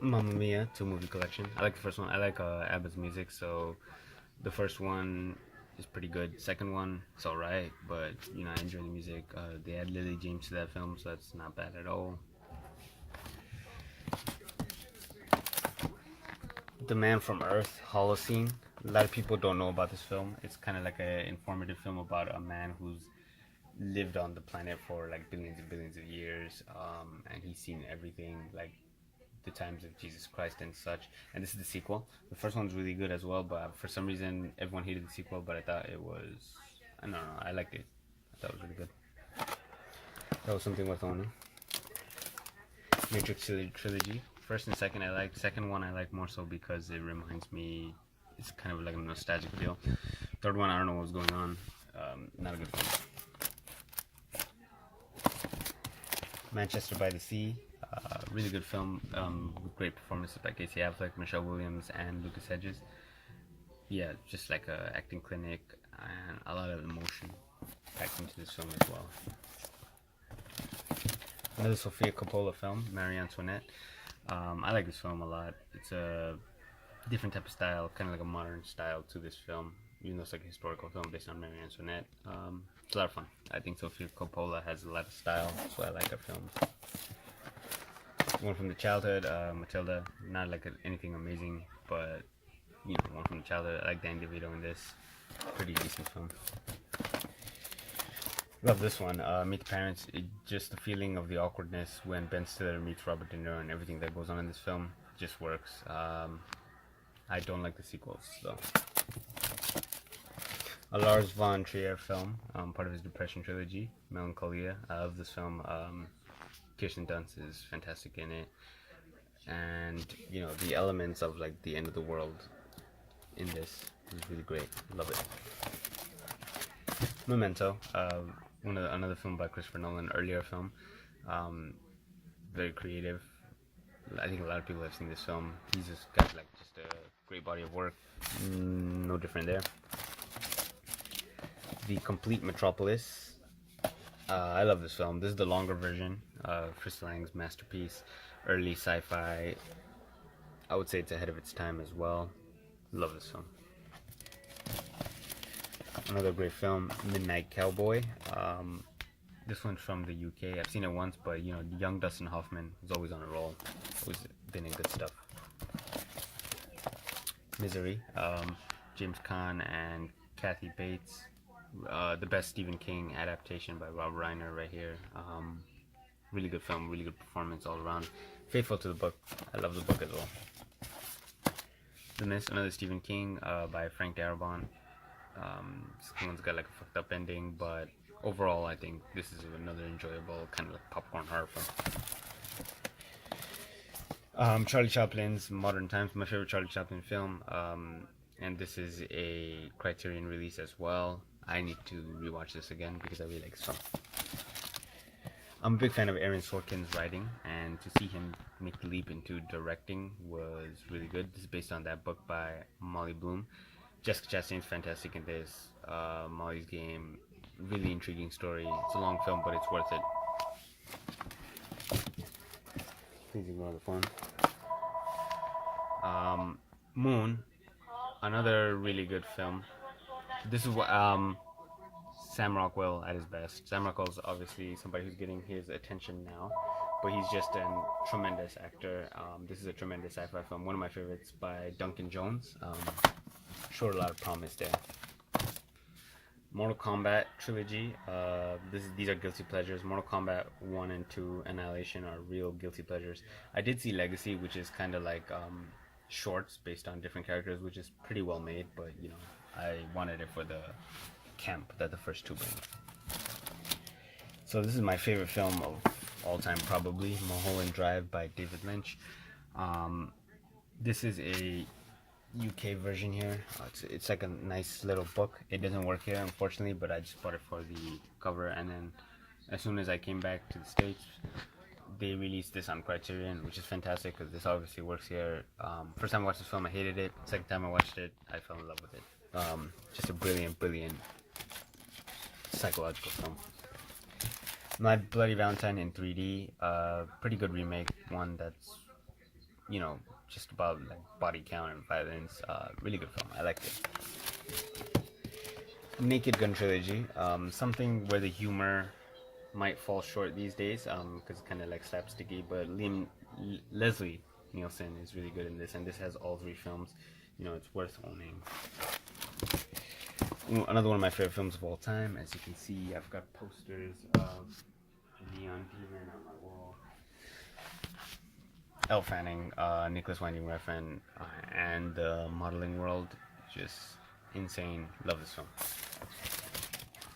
Mamma Mia, 2 movie collection. I like the first one. I like ABBA's music, so the first one is pretty good. Second one, it's alright, but you know, I enjoy the music. They add Lily James to that film, so that's not bad at all. The Man from Earth, Holocene. A lot of people don't know about this film. It's kind of like an informative film about a man who's lived on the planet for like billions and billions of years, and he's seen everything, like the times of Jesus Christ and such. And this is the sequel. The first one's really good as well, but for some reason everyone hated the sequel, but I thought it was, I don't know, I liked it. I thought it was really good. That was something worth owning. Matrix Trilogy. First and second I liked. Second one I like more so because it reminds me, it's kind of like a nostalgic feel. Third one, I don't know what's going on. Not a good film. Manchester by the Sea. Really good film, with great performances by Casey Affleck, Michelle Williams, and Lucas Hedges. Yeah, just like a acting clinic, and a lot of emotion packed into this film as well. Another Sofia Coppola film, Marie Antoinette. I like this film a lot. It's a different type of style, kind of like a modern style to this film, even though it's like a historical film based on Marie Antoinette. It's a lot of fun. I think Sofia Coppola has a lot of style. That's why I like her films. One from the Childhood, Matilda. Not like anything amazing, but you know, one from the childhood. I like Danny DeVito in this. Pretty decent film. Love this one. Meet the Parents. Just the feeling of the awkwardness when Ben Stiller meets Robert De Niro and everything that goes on in this film just works. I don't like the sequels though. A Lars von Trier film, part of his Depression trilogy, Melancholia. I love this film. Kirsten Dunst is fantastic in it, and you know, the elements of like the end of the world in this is really great. Love it. Memento, another film by Christopher Nolan, earlier film. very creative. I think a lot of people have seen this film. He's just got like just a great body of work. No different there. The Complete Metropolis. I love this film. This is the longer version of Chris Lang's masterpiece. Early sci-fi. I would say it's ahead of its time as well. Love this film. Another great film, Midnight Cowboy. This one's from the UK. I've seen it once, but you know, young Dustin Hoffman was always on a roll. Always been in good stuff. Misery. James Caan and Kathy Bates. The best Stephen King adaptation by Rob Reiner right here. Really good film, really good performance all around. Faithful to the book. I love the book as well. The Mist, another Stephen King by Frank Darabont. This one's got like a fucked up ending, but overall I think this is another enjoyable kind of like popcorn horror film. Charlie Chaplin's Modern Times, my favorite Charlie Chaplin film, and this is a Criterion release as well. I need to rewatch this again because I really like this film. I'm a big fan of Aaron Sorkin's writing, and to see him make the leap into directing was really good. This is based on that book by Molly Bloom. Jessica Chastain's fantastic in this. Molly's Game, really intriguing story. It's a long film, but it's worth it. Please ignore the phone. Moon, another really good film. This is what Sam Rockwell at his best. Sam Rockwell's obviously somebody who's getting his attention now, but he's just a tremendous actor. This is a tremendous sci-fi film, one of my favorites by Duncan Jones. Showed a lot of promise there. Mortal Kombat trilogy. These are guilty pleasures. Mortal Kombat 1 and 2, Annihilation are real guilty pleasures. I did see Legacy, which is kind of like shorts based on different characters, which is pretty well made, but you know, I wanted it for the camp that the first two bring. So this is my favorite film of all time, probably, Mulholland Drive by David Lynch. This is a UK version here. It's like a nice little book. It doesn't work here, unfortunately, but I just bought it for the cover, and then as soon as I came back to the States, they released this on Criterion, which is fantastic because this obviously works here. First time I watched this film, I hated it. Second time I watched it, I fell in love with it. Just a brilliant psychological film. My Bloody Valentine in 3D, pretty good remake, one that's, you know, just about like body count and violence. Really good film. I liked it. Naked Gun trilogy, something where the humor might fall short these days, because it's kind of like slapsticky, but Leslie Nielsen is really good in this, and this has all three films. You know, it's worth owning. Another one of my favorite films of all time. As you can see, I've got posters of Neon Demon on my wall. Elle Fanning, Nicholas Winding Refn, and the modeling world. Just insane. Love this film.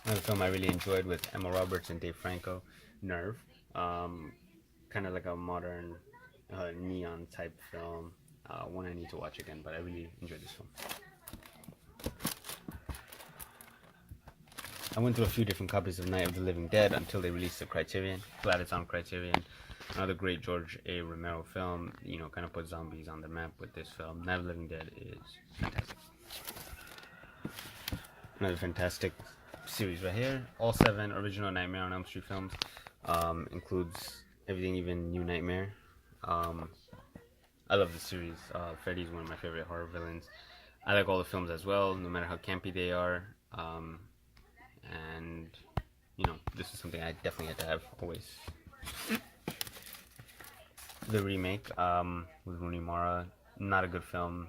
Another film I really enjoyed with Emma Roberts and Dave Franco, Nerve. Kind of like a modern neon type film. One I need to watch again, but I really enjoyed this film. I went through a few different copies of Night of the Living Dead until they released the Criterion. Glad it's on Criterion. Another great George A. Romero film, you know, kind of put zombies on the map with this film. Night of the Living Dead is fantastic. Another fantastic series right here. All 7 original Nightmare on Elm Street films. Includes everything, even New Nightmare. I love this series. Freddy's one of my favorite horror villains. I like all the films as well, no matter how campy they are. And, you know, this is something I definitely had to have always. The remake with Rooney Mara, not a good film.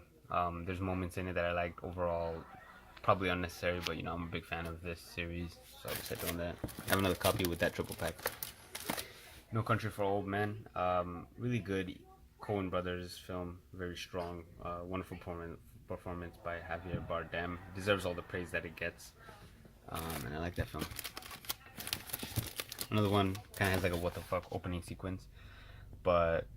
There's moments in it that I liked. Overall, probably unnecessary, but you know, I'm a big fan of this series, so I decided to own that. I have another copy with that triple pack. No Country for Old Men, really good Coen Brothers film, very strong, wonderful performance by Javier Bardem. Deserves all the praise that it gets, and I like that film. Another one kind of has like a what the fuck opening sequence, but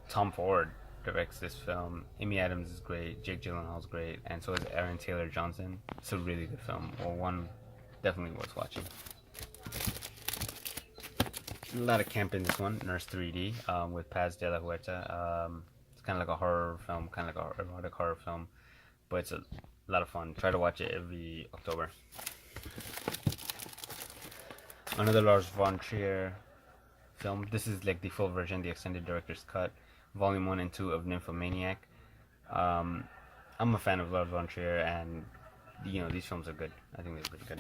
Tom Ford directs this film. Amy Adams is great, Jake Gyllenhaal's great, and so is Aaron Taylor Johnson. It's a really good film, or one definitely worth watching. A lot of camp in this one. Nurse 3D with Paz de la Huerta. It's kind of like a horror film, kind of like a erotic horror film, but it's a lot of fun. Try to watch it every October. Another Lars von Trier film. This is like the full version, the extended director's cut, volume 1 and 2 of Nymphomaniac. I'm a fan of Lars von Trier, and you know, these films are good. I think they're pretty good.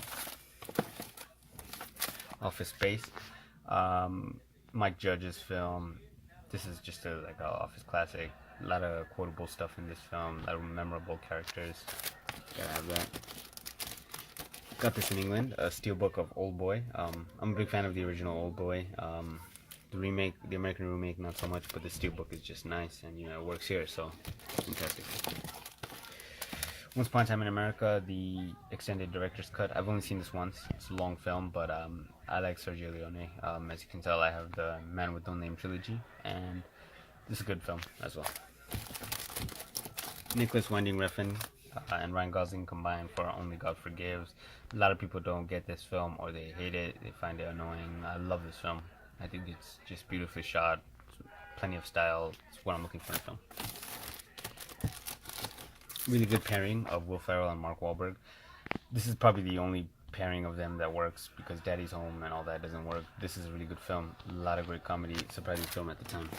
Office Space, Mike Judge's film. This is just like an Office classic. A lot of quotable stuff in this film. A lot of memorable characters. Gotta have that. Got this in England. A steelbook of Old Boy. I'm a big fan of the original Old Boy. The remake, the American remake, not so much, but the steelbook is just nice, and you know, it works here, so fantastic. Once Upon a Time in America, the extended director's cut. I've only seen this once. It's a long film, but I like Sergio Leone. As you can tell, I have the Man with No Name trilogy, and this is a good film as well. Nicholas Winding Refn and Ryan Gosling combined for Only God Forgives. A lot of people don't get this film, or they hate it. They find it annoying. I love this film. I think it's just beautifully shot. Plenty of style. It's what I'm looking for in a film. Really good pairing of Will Ferrell and Mark Wahlberg. This is probably the only pairing of them that works, because Daddy's Home and all that doesn't work. This is a really good film. A lot of great comedy. Surprising film at the time.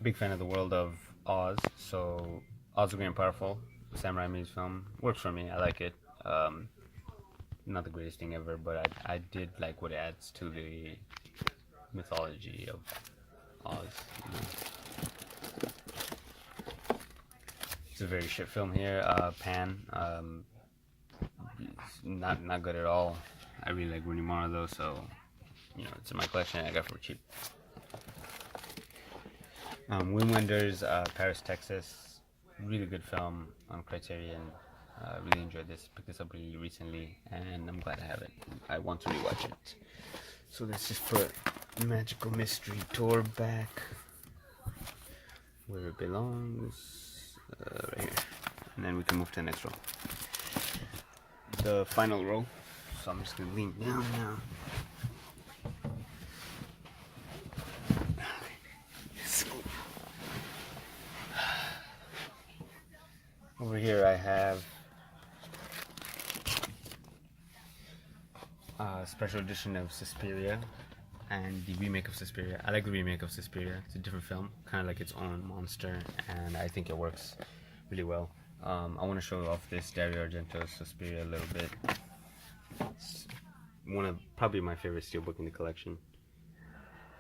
Big fan of the world of Oz. So Oz the Great and Powerful, Sam Raimi's film, works for me. I like it. Not the greatest thing ever, but I did like what it adds to the mythology of Oz. You know. It's a very shit film here. Pan, not good at all. I really like Rooney Mara though, so you know, it's in my collection. I got it for cheap. Wim Wenders, Paris, Texas, really good film on Criterion. Really enjoyed this. Picked this up really recently, and I'm glad I have it. I want to rewatch it. So let's just put Magical Mystery Tour back where it belongs. Right here, and then we can move to the next row, the final row. So I'm just gonna lean down now. Over here I have a special edition of Suspiria and the remake of Suspiria. I like the remake of Suspiria. It's a different film, kind of like its own monster, and I think it works really well. I want to show off this Dario Argento's Suspiria a little bit. It's one of probably my favorite steelbook in the collection.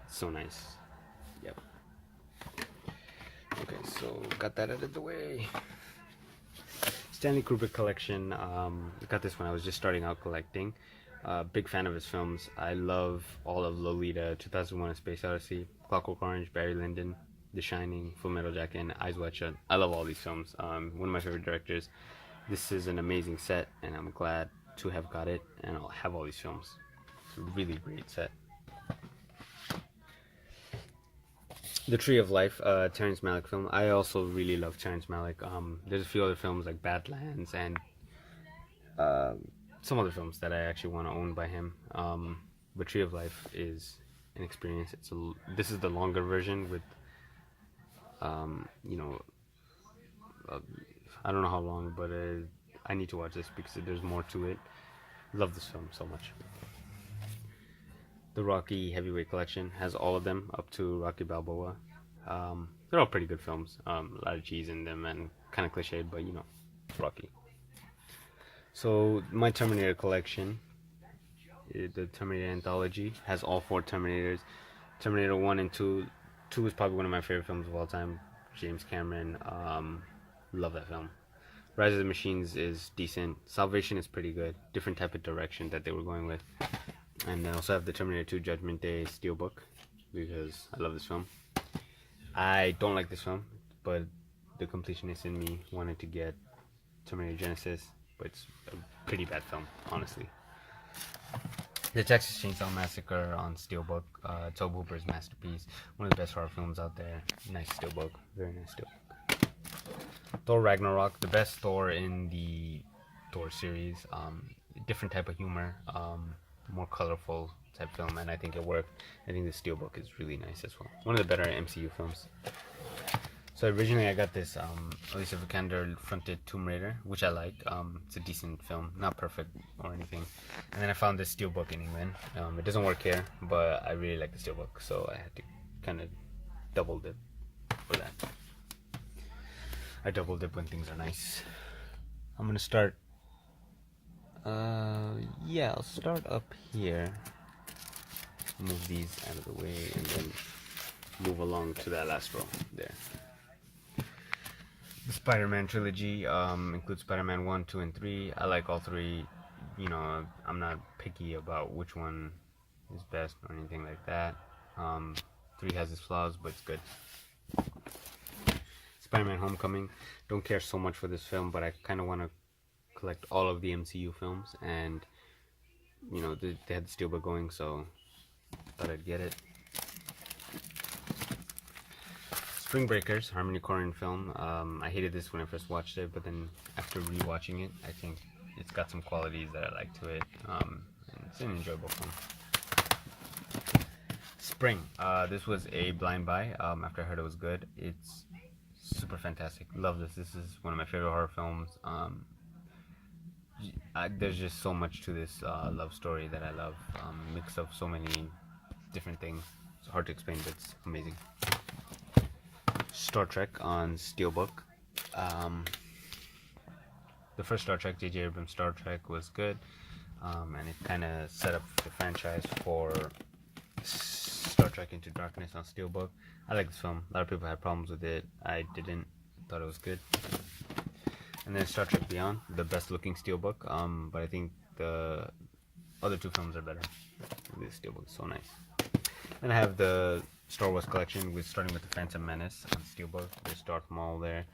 It's so nice. Yep. Okay, so got that out of the way. Stanley Kubrick Collection. Got this when I was just starting out collecting. Big fan of his films. I love all of Lolita, 2001: A Space Odyssey, Clockwork Orange, Barry Lyndon, The Shining, Full Metal Jacket, and Eyes Wide Shut. I love all these films. One of my favorite directors. This is an amazing set, and I'm glad to have got it, and I'll have all these films. It's a really great set. The Tree of Life, Terrence Malick film. I also really love Terrence Malick. There's a few other films like Badlands and some other films that I actually want to own by him. But Tree of Life is an experience. This is the longer version with, you know, I don't know how long, but I need to watch this because there's more to it. Love this film so much. The Rocky Heavyweight Collection has all of them up to Rocky Balboa. They're all pretty good films. A lot of cheese in them and kind of cliched, but you know, Rocky. So my Terminator collection, the Terminator Anthology, has all 4 Terminators. Terminator 1 and 2. 2 is probably one of my favorite films of all time. James Cameron. Love that film. Rise of the Machines is decent. Salvation is pretty good. Different type of direction that they were going with. And I also have the Terminator 2 Judgment Day Steelbook because I love this film. I don't like this film, but the completionist in me wanted to get Terminator Genesis, but it's a pretty bad film, honestly. The Texas Chainsaw Massacre on Steelbook, Tobe Hooper's masterpiece, one of the best horror films out there. Nice Steelbook, very nice Steelbook. Thor Ragnarok, the best Thor in the Thor series. Different type of humor. more colorful type film, and I think it worked. I think the Steelbook is really nice as well. One of the better MCU films. So originally I got this Alicia Vikander fronted Tomb Raider, which I like. It's a decent film, not perfect or anything. And then I found this Steelbook in England. It doesn't work here, but I really like the Steelbook, so I had to kind of double dip for that. I double dip when things are nice. I'm gonna start. Yeah, I'll start up here. Move these out of the way, and then move along to that last row there. The Spider-Man trilogy includes Spider-Man 1, 2, and 3. I like all three. You know, I'm not picky about which one is best or anything like that. 3 has its flaws, but it's good. Spider-Man Homecoming. Don't care so much for this film, but I kind of want to collect all of the MCU films, and you know, they had the Steelbook going, so thought I'd get it. Spring Breakers, Harmony Korine film. I hated this when I first watched it, but then after rewatching it, I think it's got some qualities that I like to it. And it's an enjoyable film. Spring. This was a blind buy after I heard it was good. It's super fantastic. Love this. This is one of my favorite horror films. There's just so much to this love story that I love. Mix of so many different things. It's hard to explain, but it's amazing. Star Trek on Steelbook. The first Star Trek, J.J. Abrams' Star Trek, was good, and it kind of set up the franchise for Star Trek Into Darkness on Steelbook. I like this film. A lot of people had problems with it. I didn't. Thought it was good. And then Star Trek Beyond, the best looking Steelbook, but I think the other two films are better. This Steelbook is so nice. Then I have the Star Wars collection, starting with the Phantom Menace on Steelbook. There's Darth Maul there.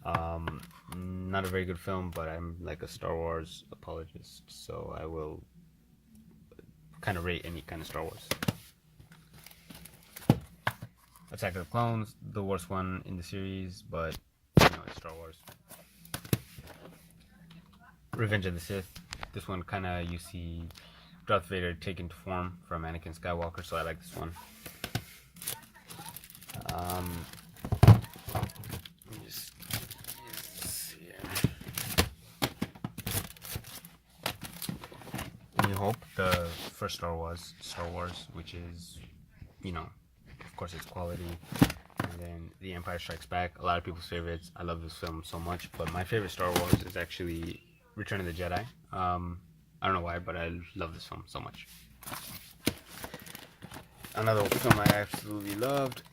Not a very good film, but I'm like a Star Wars apologist, so I will kind of rate any kind of Star Wars. Attack of the Clones, the worst one in the series, but you know, it's Star Wars. Revenge of the Sith. This one kind of, you see Darth Vader taken to form from Anakin Skywalker, so I like this one. New Hope, the first Star Wars, which is, you know, of course it's quality. And then The Empire Strikes Back, a lot of people's favorites. I love this film so much, but my favorite Star Wars is actually Return of the Jedi. I don't know why, but I love this film so much. Another film I absolutely loved,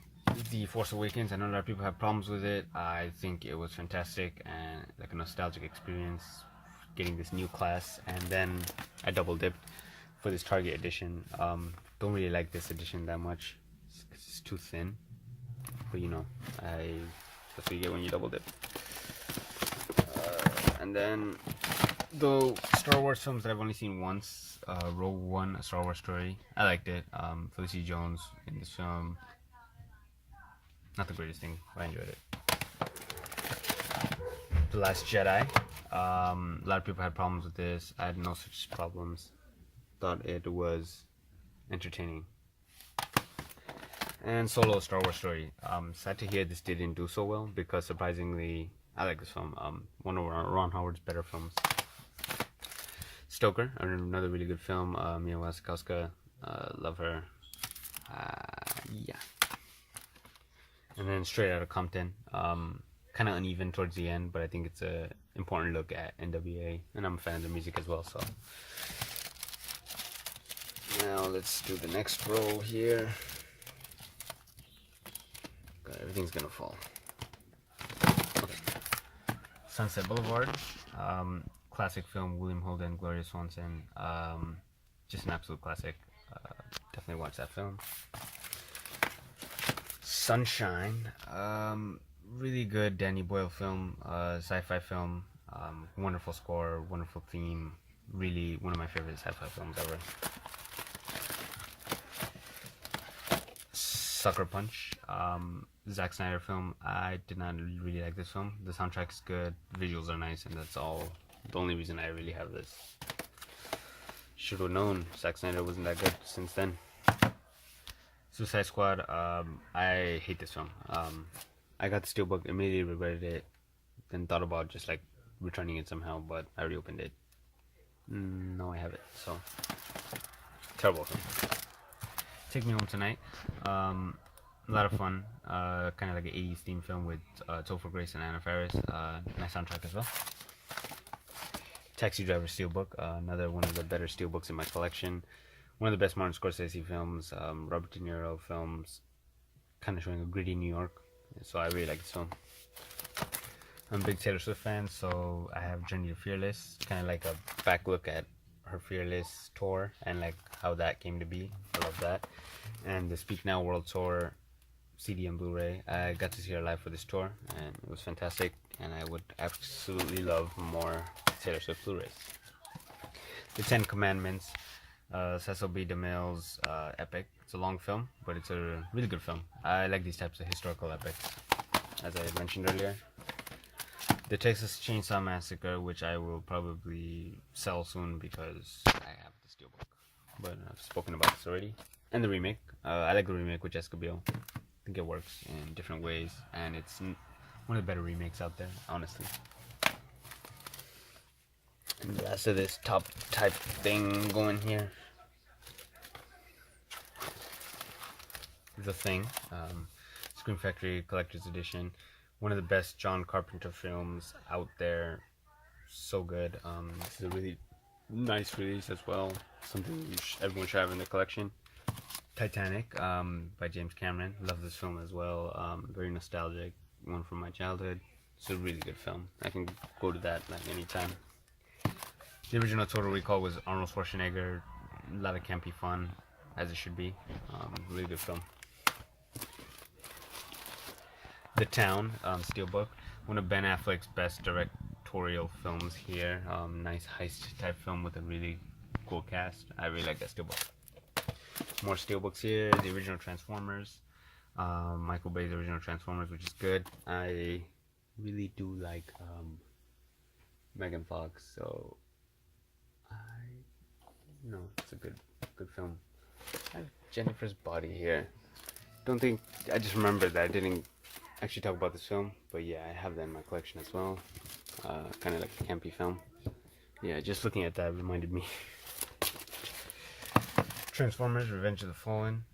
The Force Awakens. I know a lot of people have problems with it. I think it was fantastic and like a nostalgic experience, getting this new class. And then I double dipped for this Target edition. Don't really like this edition that much. It's too thin, but you know, that's what you get when you double dip. And then the Star Wars films that I've only seen once, Rogue One, A Star Wars Story. I liked it. Felicity Jones in this film, not the greatest thing, but I enjoyed it. The Last Jedi. A lot of people had problems with this. I had no such problems. Thought it was entertaining. And Solo, A Star Wars Story. Sad to hear this didn't do so well, because surprisingly, I like this film. One of Ron Howard's better films. Stoker, another really good film. Mia Wasikowska, love her. Yeah. And then Straight Outta Compton. Kind of uneven towards the end, but I think it's a important look at NWA, and I'm a fan of the music as well. So now let's do the next row here. God, everything's gonna fall. Okay. Sunset Boulevard. Classic film, William Holden, Gloria Swanson. Just an absolute classic. Definitely watch that film. Sunshine. Really good Danny Boyle film, sci-fi film. Wonderful score, wonderful theme. Really one of my favorite sci-fi films ever. Sucker Punch. Zack Snyder film. I did not really like this film. The soundtrack's good, visuals are nice, and that's all. The only reason I really have this. should have known Zack Snyder wasn't that good since then. Suicide Squad, I hate this film. I got the steelbook, immediately regretted it, then thought about just like returning it somehow, but I reopened it. No, I have it, so terrible film. Take Me Home Tonight, a lot of fun, kind of like an 80s theme film with Topher Grace and Anna Faris, nice soundtrack as well. Taxi Driver Steelbook, another one of the better steelbooks in my collection. One of the best Martin Scorsese films, Robert De Niro films, kind of showing a gritty New York. So I really like this film. I'm a big Taylor Swift fan, so I have Journey to Fearless, kind of like a back look at her Fearless tour and like how that came to be. I love that. And the Speak Now World Tour CD and Blu-ray, I got to see her live for this tour and it was fantastic, and I would absolutely love more Taylor Swift Blu-rays. The Ten Commandments, Cecil B. DeMille's epic. It's a long film, but it's a really good film. I like these types of historical epics, as I mentioned earlier. The Texas Chainsaw Massacre, which I will probably sell soon because I have the steelbook, but I've spoken about this already. And the remake. I like the remake with Jessica Biel. I think it works in different ways, and it's one of the better remakes out there, honestly. And the last of this top type thing going here. The Thing, Scream Factory Collector's Edition. One of the best John Carpenter films out there. So good. This is a really nice release as well. Something everyone should have in their collection. Titanic, by James Cameron. Love this film as well. Very nostalgic. One from my childhood. It's a really good film. I can go to that like anytime. The original Total Recall was Arnold Schwarzenegger. A lot of campy fun, as it should be. Really good film. The Town, steelbook. One of Ben Affleck's best directorial films here. Nice heist type film with a really cool cast. I really like that steelbook. More steelbooks here. The original Transformers. Michael Bay's original Transformers, which is good. I really do like Megan Fox, so no, it's a good film. I have Jennifer's Body here. Don't think, I just remembered that I didn't actually talk about this film, but yeah, I have that in my collection as well. Kind of like a campy film. Yeah, just looking at that reminded me. Transformers: Revenge of the Fallen.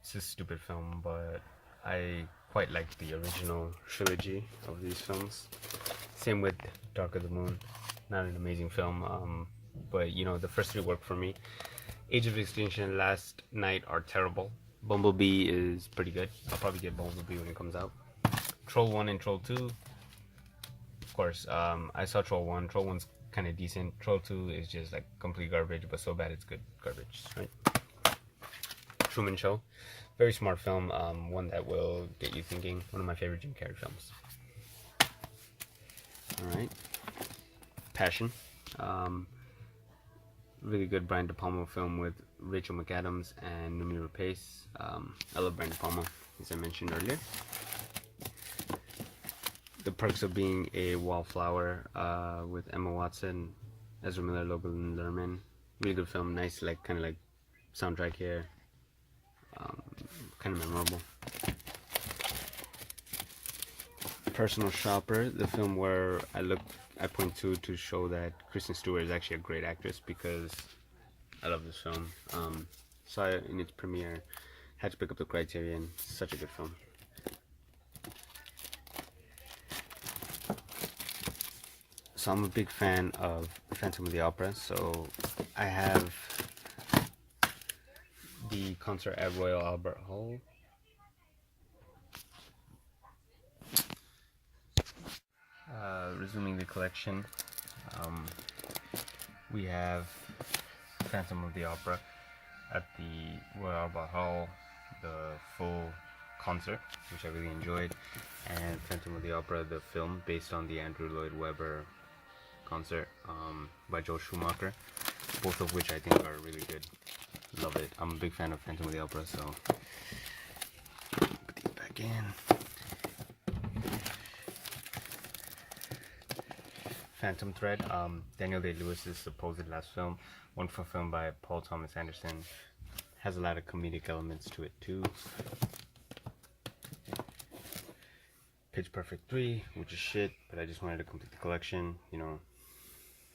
It's a stupid film, but I quite like the original trilogy of these films. Same with Dark of the Moon. Not an amazing film, but you know, the first three work for me. Age of Extinction, Last Night are terrible. Bumblebee is pretty good. I'll probably get Bumblebee when it comes out. Troll 1 and Troll 2. Of course, I saw Troll 1. Troll 1's kind of decent. Troll 2 is just like complete garbage, but so bad it's good garbage, right? Truman Show. Very smart film. One that will get you thinking. One of my favorite Jim Carrey films. Alright. Passion. Really good Brian De Palma film with Rachel McAdams and Noomi Rapace. I love Brian De Palma, as I mentioned earlier. The Perks of Being a Wallflower with Emma Watson, Ezra Miller, Logan Lerman. Really good film, nice, like kind of like soundtrack here. Kind of memorable. Personal Shopper, the film where I point to show that Kristen Stewart is actually a great actress, because I love this film. Saw it in its premiere, had to pick up the Criterion. Such a good film. So I'm a big fan of Phantom of the Opera, so I have the concert at Royal Albert Hall. Resuming the collection, we have Phantom of the Opera at the Royal Albert Hall, the full concert, which I really enjoyed, and Phantom of the Opera, the film based on the Andrew Lloyd Webber concert by Joel Schumacher, both of which I think are really good. Love it. I'm a big fan of Phantom of the Opera, so put these back in. Phantom Thread, Daniel Day-Lewis's supposed last film, wonderful film by Paul Thomas Anderson. Has a lot of comedic elements to it too. Pitch Perfect 3, which is shit, but I just wanted to complete the collection, you know,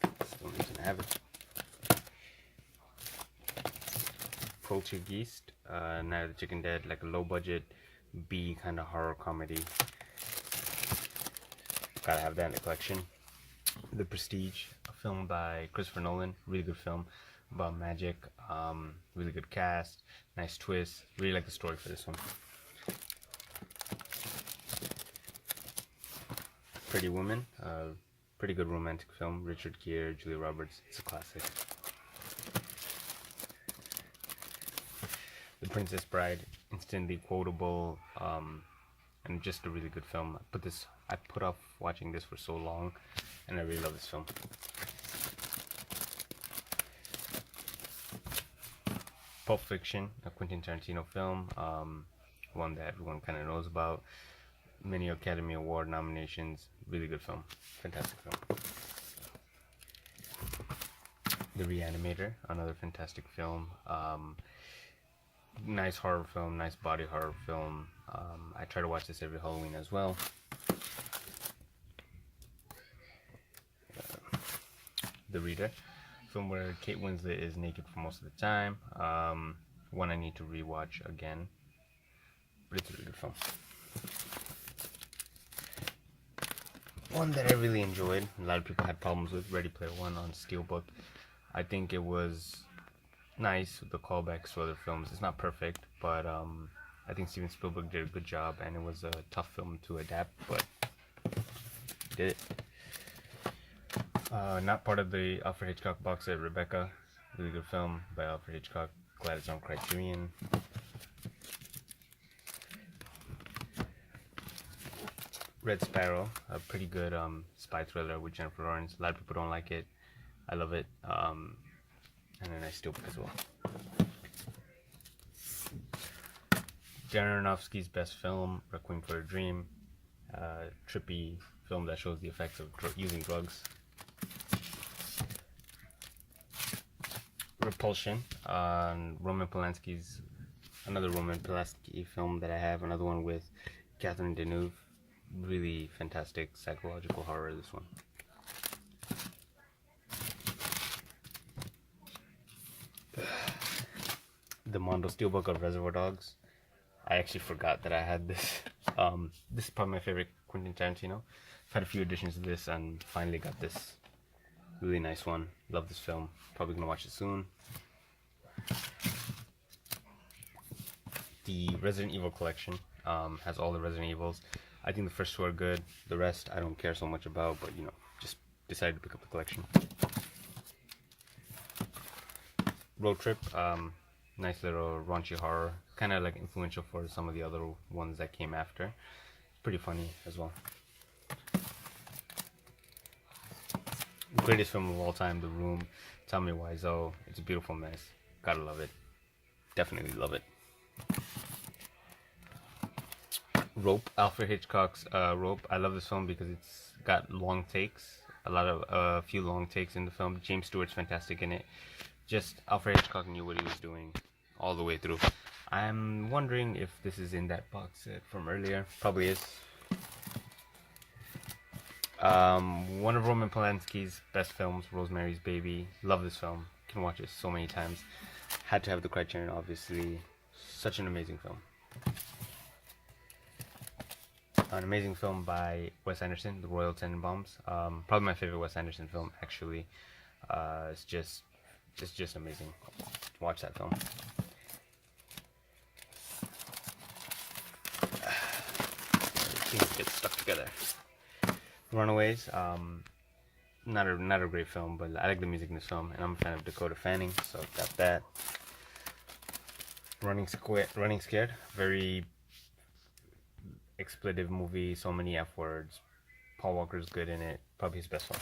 that's the only reason I have it. Poltergeist, Night of the Chicken Dead, like a low budget B kind of horror comedy. Gotta have that in the collection. The Prestige, a film by Christopher Nolan, really good film about magic, really good cast, nice twist, really like the story for this one. Pretty Woman, pretty good romantic film, Richard Gere, Julia Roberts, it's a classic. The Princess Bride, instantly quotable, and just a really good film. I put off watching this for so long, and I really love this film. Pulp Fiction, a Quentin Tarantino film, one that everyone kind of knows about. Many Academy Award nominations, really good film, fantastic film. The Reanimator, another fantastic film. Nice horror film, nice body horror film. I try to watch this every Halloween as well. The Reader, film where Kate Winslet is naked for most of the time. One I need to rewatch again, but it's a really good film. One that I really enjoyed, a lot of people had problems with, Ready Player One on Steelbook. I think it was nice with the callbacks to other films. It's not perfect, but I think Steven Spielberg did a good job, and it was a tough film to adapt, but he did it. Not part of the Alfred Hitchcock box set, Rebecca, really good film by Alfred Hitchcock, glad it's on Criterion. Red Sparrow, a pretty good spy thriller with Jennifer Lawrence. A lot of people don't like it. I love it. And a nice steelbook as well. Darren Aronofsky's best film, Requiem for a Dream. Trippy film that shows the effects of using drugs. Repulsion, Roman Polanski's, another Roman Polanski film that I have, another one with Catherine Deneuve. Really fantastic psychological horror, this one. The Mondo Steelbook of Reservoir Dogs. I actually forgot that I had this. This is probably my favorite Quentin Tarantino. I've had a few editions of this and finally got this. Really nice one. Love this film. Probably gonna watch it soon. The Resident Evil collection has all the Resident Evils. I think the first two are good. The rest I don't care so much about, but you know, just decided to pick up the collection. Road Trip, nice little raunchy horror, kind of like influential for some of the other ones that came after. Pretty funny as well. Greatest film of all time, The Room, Tommy Wiseau. It's a beautiful mess. Gotta love it. Definitely love it. Rope, Alfred Hitchcock's Rope. I love this film because it's got long takes. A few long takes in the film. James Stewart's fantastic in it. Just Alfred Hitchcock knew what he was doing all the way through. I'm wondering if this is in that box set from earlier. Probably is. One of Roman Polanski's best films, Rosemary's Baby. Love this film. Can watch it so many times. Had to have the Criterion, obviously. Such an amazing film. An amazing film by Wes Anderson, The Royal Tenenbaums. Probably my favorite Wes Anderson film, actually. It's just amazing. Watch that film. Things get stuck together. Runaways, not a great film, but I like the music in this film, and I'm a fan of Dakota Fanning, so got that. Running Scared, very expletive movie, so many F words. Paul Walker's good in it, probably his best film.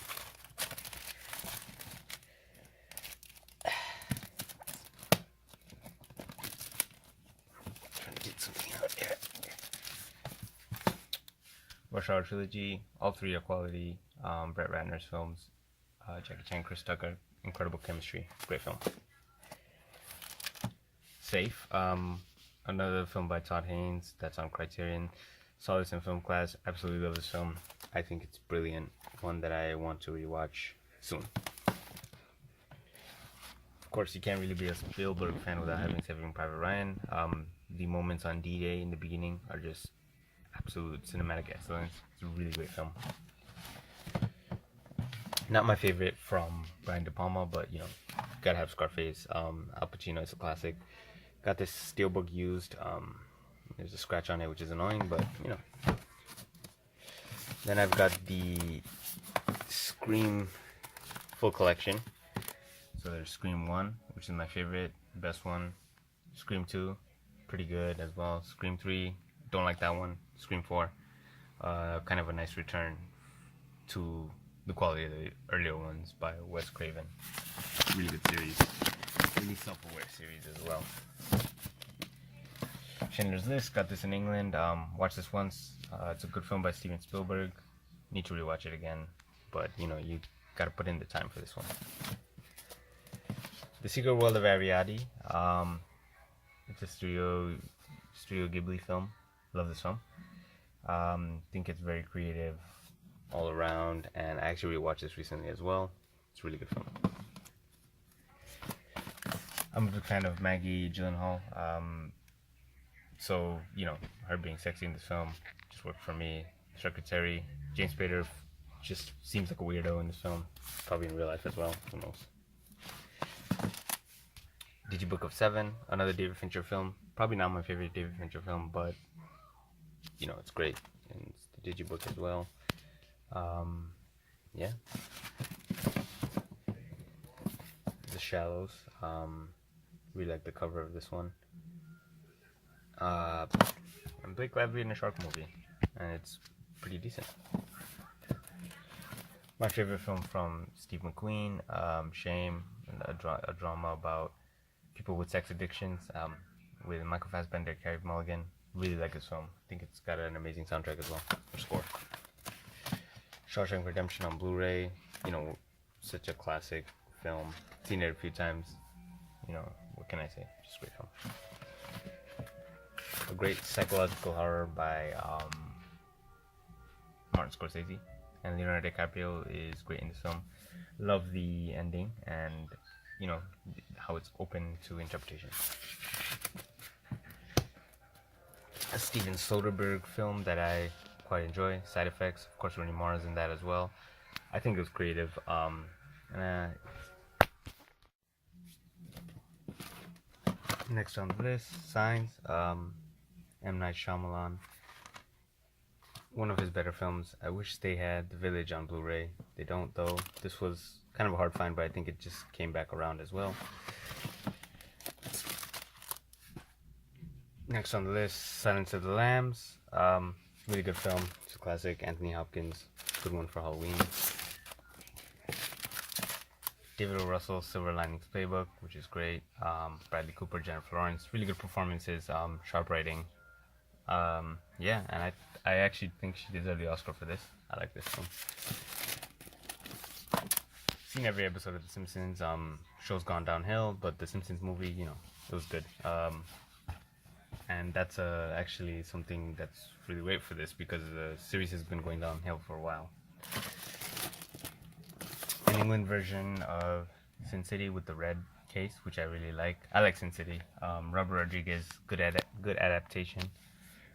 Trying to get something out here. Rush Hour Trilogy, all three are quality. Brett Ratner's films. Jackie Chan, Chris Tucker, incredible chemistry, great film. Safe, another film by Todd Haynes that's on Criterion. Saw this in film class, absolutely love this film. I think it's brilliant, one that I want to rewatch soon. Of course, you can't really be a Spielberg fan without having Saving Private Ryan. The moments on D-Day in the beginning are just absolute cinematic excellence. It's a really great film. Not my favorite from Brian De Palma, but you know, gotta have Scarface. Al Pacino is a classic. Got this steelbook used. There's a scratch on it, which is annoying, but you know. Then I've got the Scream full collection. So there's Scream 1, which is my favorite, best one. Scream 2, pretty good as well. Scream 3, don't like that one. Scream 4, kind of a nice return to the quality of the earlier ones by Wes Craven. Really good series. Really self-aware series as well. Schindler's List, got this in England. Watched this once. It's a good film by Steven Spielberg. Need to rewatch it again, but you know, you gotta put in the time for this one. The Secret World of Ariadne. It's a Studio Ghibli film. Love this film. Think it's very creative all around, and I actually rewatched this recently as well. It's a really good film. I'm a big fan of Maggie Gyllenhaal. So, you know, her being sexy in this film just worked for me. Secretary, James Spader just seems like a weirdo in this film. Probably in real life as well, who knows. Digibook of Seven, another David Fincher film. Probably not my favorite David Fincher film, but, you know, it's great. And it's the Digibook as well. Yeah. The Shallows. Really like the cover of this one. I'm Blake Lively in a shark movie, and it's pretty decent. My favorite film from Steve McQueen, Shame, a drama about people with sex addictions, with Michael Fassbender, Carey Mulligan. Really like this film. I think it's got an amazing soundtrack as well, or score. Shawshank Redemption on Blu-ray, you know, such a classic film. Seen it a few times. You know, what can I say? Just a great film. A great psychological horror by Martin Scorsese, and Leonardo DiCaprio is great in this film. Love the ending, and you know how it's open to interpretation. A Steven Soderbergh film that I quite enjoy, Side Effects. Of course, Rooney Mara's in that as well. I think it was creative. Next on the list, Signs. M. Night Shyamalan. One of his better films. I wish they had The Village on Blu-ray. They don't though. This was kind of a hard find, but I think it just came back around as well. Next on the list, Silence of the Lambs. Really good film. It's a classic. Anthony Hopkins. Good one for Halloween. David O. Russell, Silver Linings Playbook, which is great. Bradley Cooper, Jennifer Lawrence. Really good performances. Sharp writing. Yeah, and I actually think she deserved the Oscar for this. I like this film. Seen every episode of The Simpsons. Show's gone downhill, but The Simpsons movie, you know, it was good. And that's actually something that's really great for this, because the series has been going downhill for a while. An England version of Sin City with the red case, which I really like. I like Sin City. Robert Rodriguez, good adaptation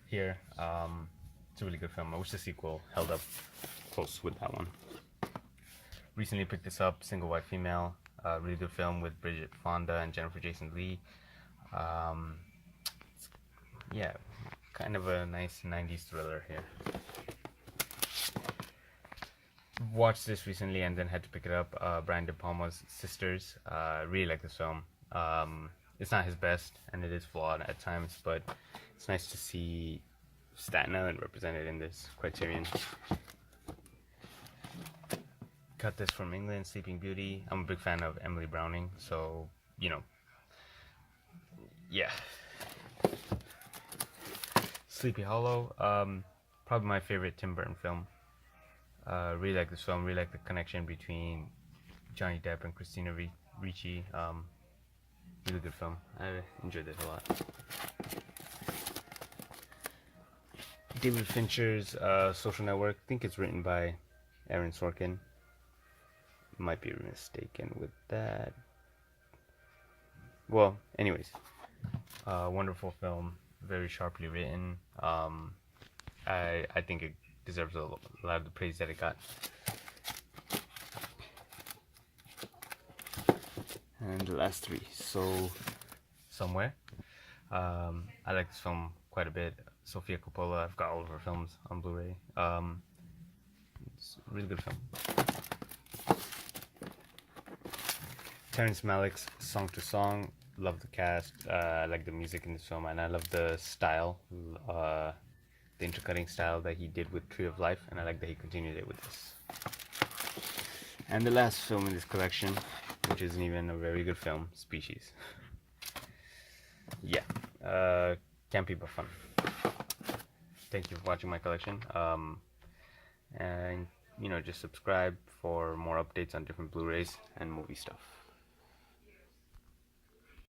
here. It's a really good film. I wish the sequel held up close with that one. Recently picked this up, Single White Female. Really good film with Bridget Fonda and Jennifer Jason Leigh. Yeah, kind of a nice 90s thriller here. Watched this recently and then had to pick it up. Brian De Palma's Sisters. Really like this film. It's not his best, and it is flawed at times, but it's nice to see Staten Island represented in this Criterion. Got this from England, Sleeping Beauty. I'm a big fan of Emily Browning, so, you know, yeah. Sleepy Hollow, probably my favorite Tim Burton film. Really like this film. Really like the connection between Johnny Depp and Christina Ricci. Really good film. I enjoyed it a lot. David Fincher's Social Network. I think it's written by Aaron Sorkin. Might be mistaken with that. Well, anyways, wonderful film. Very sharply written. I think it deserves a lot of the praise that it got. And the last three. So, Somewhere. I like this film quite a bit. Sofia Coppola. I've got all of her films on Blu-ray. It's a really good film. Terrence Malick's Song to Song. Love the cast. I like the music in this film, and I love the style, the intercutting style that he did with Tree of Life, and I like that he continued it with this. And the last film in this collection, which isn't even a very good film, Species. Yeah, campy but fun. Thank you for watching my collection. And just subscribe for more updates on different Blu-rays and movie stuff.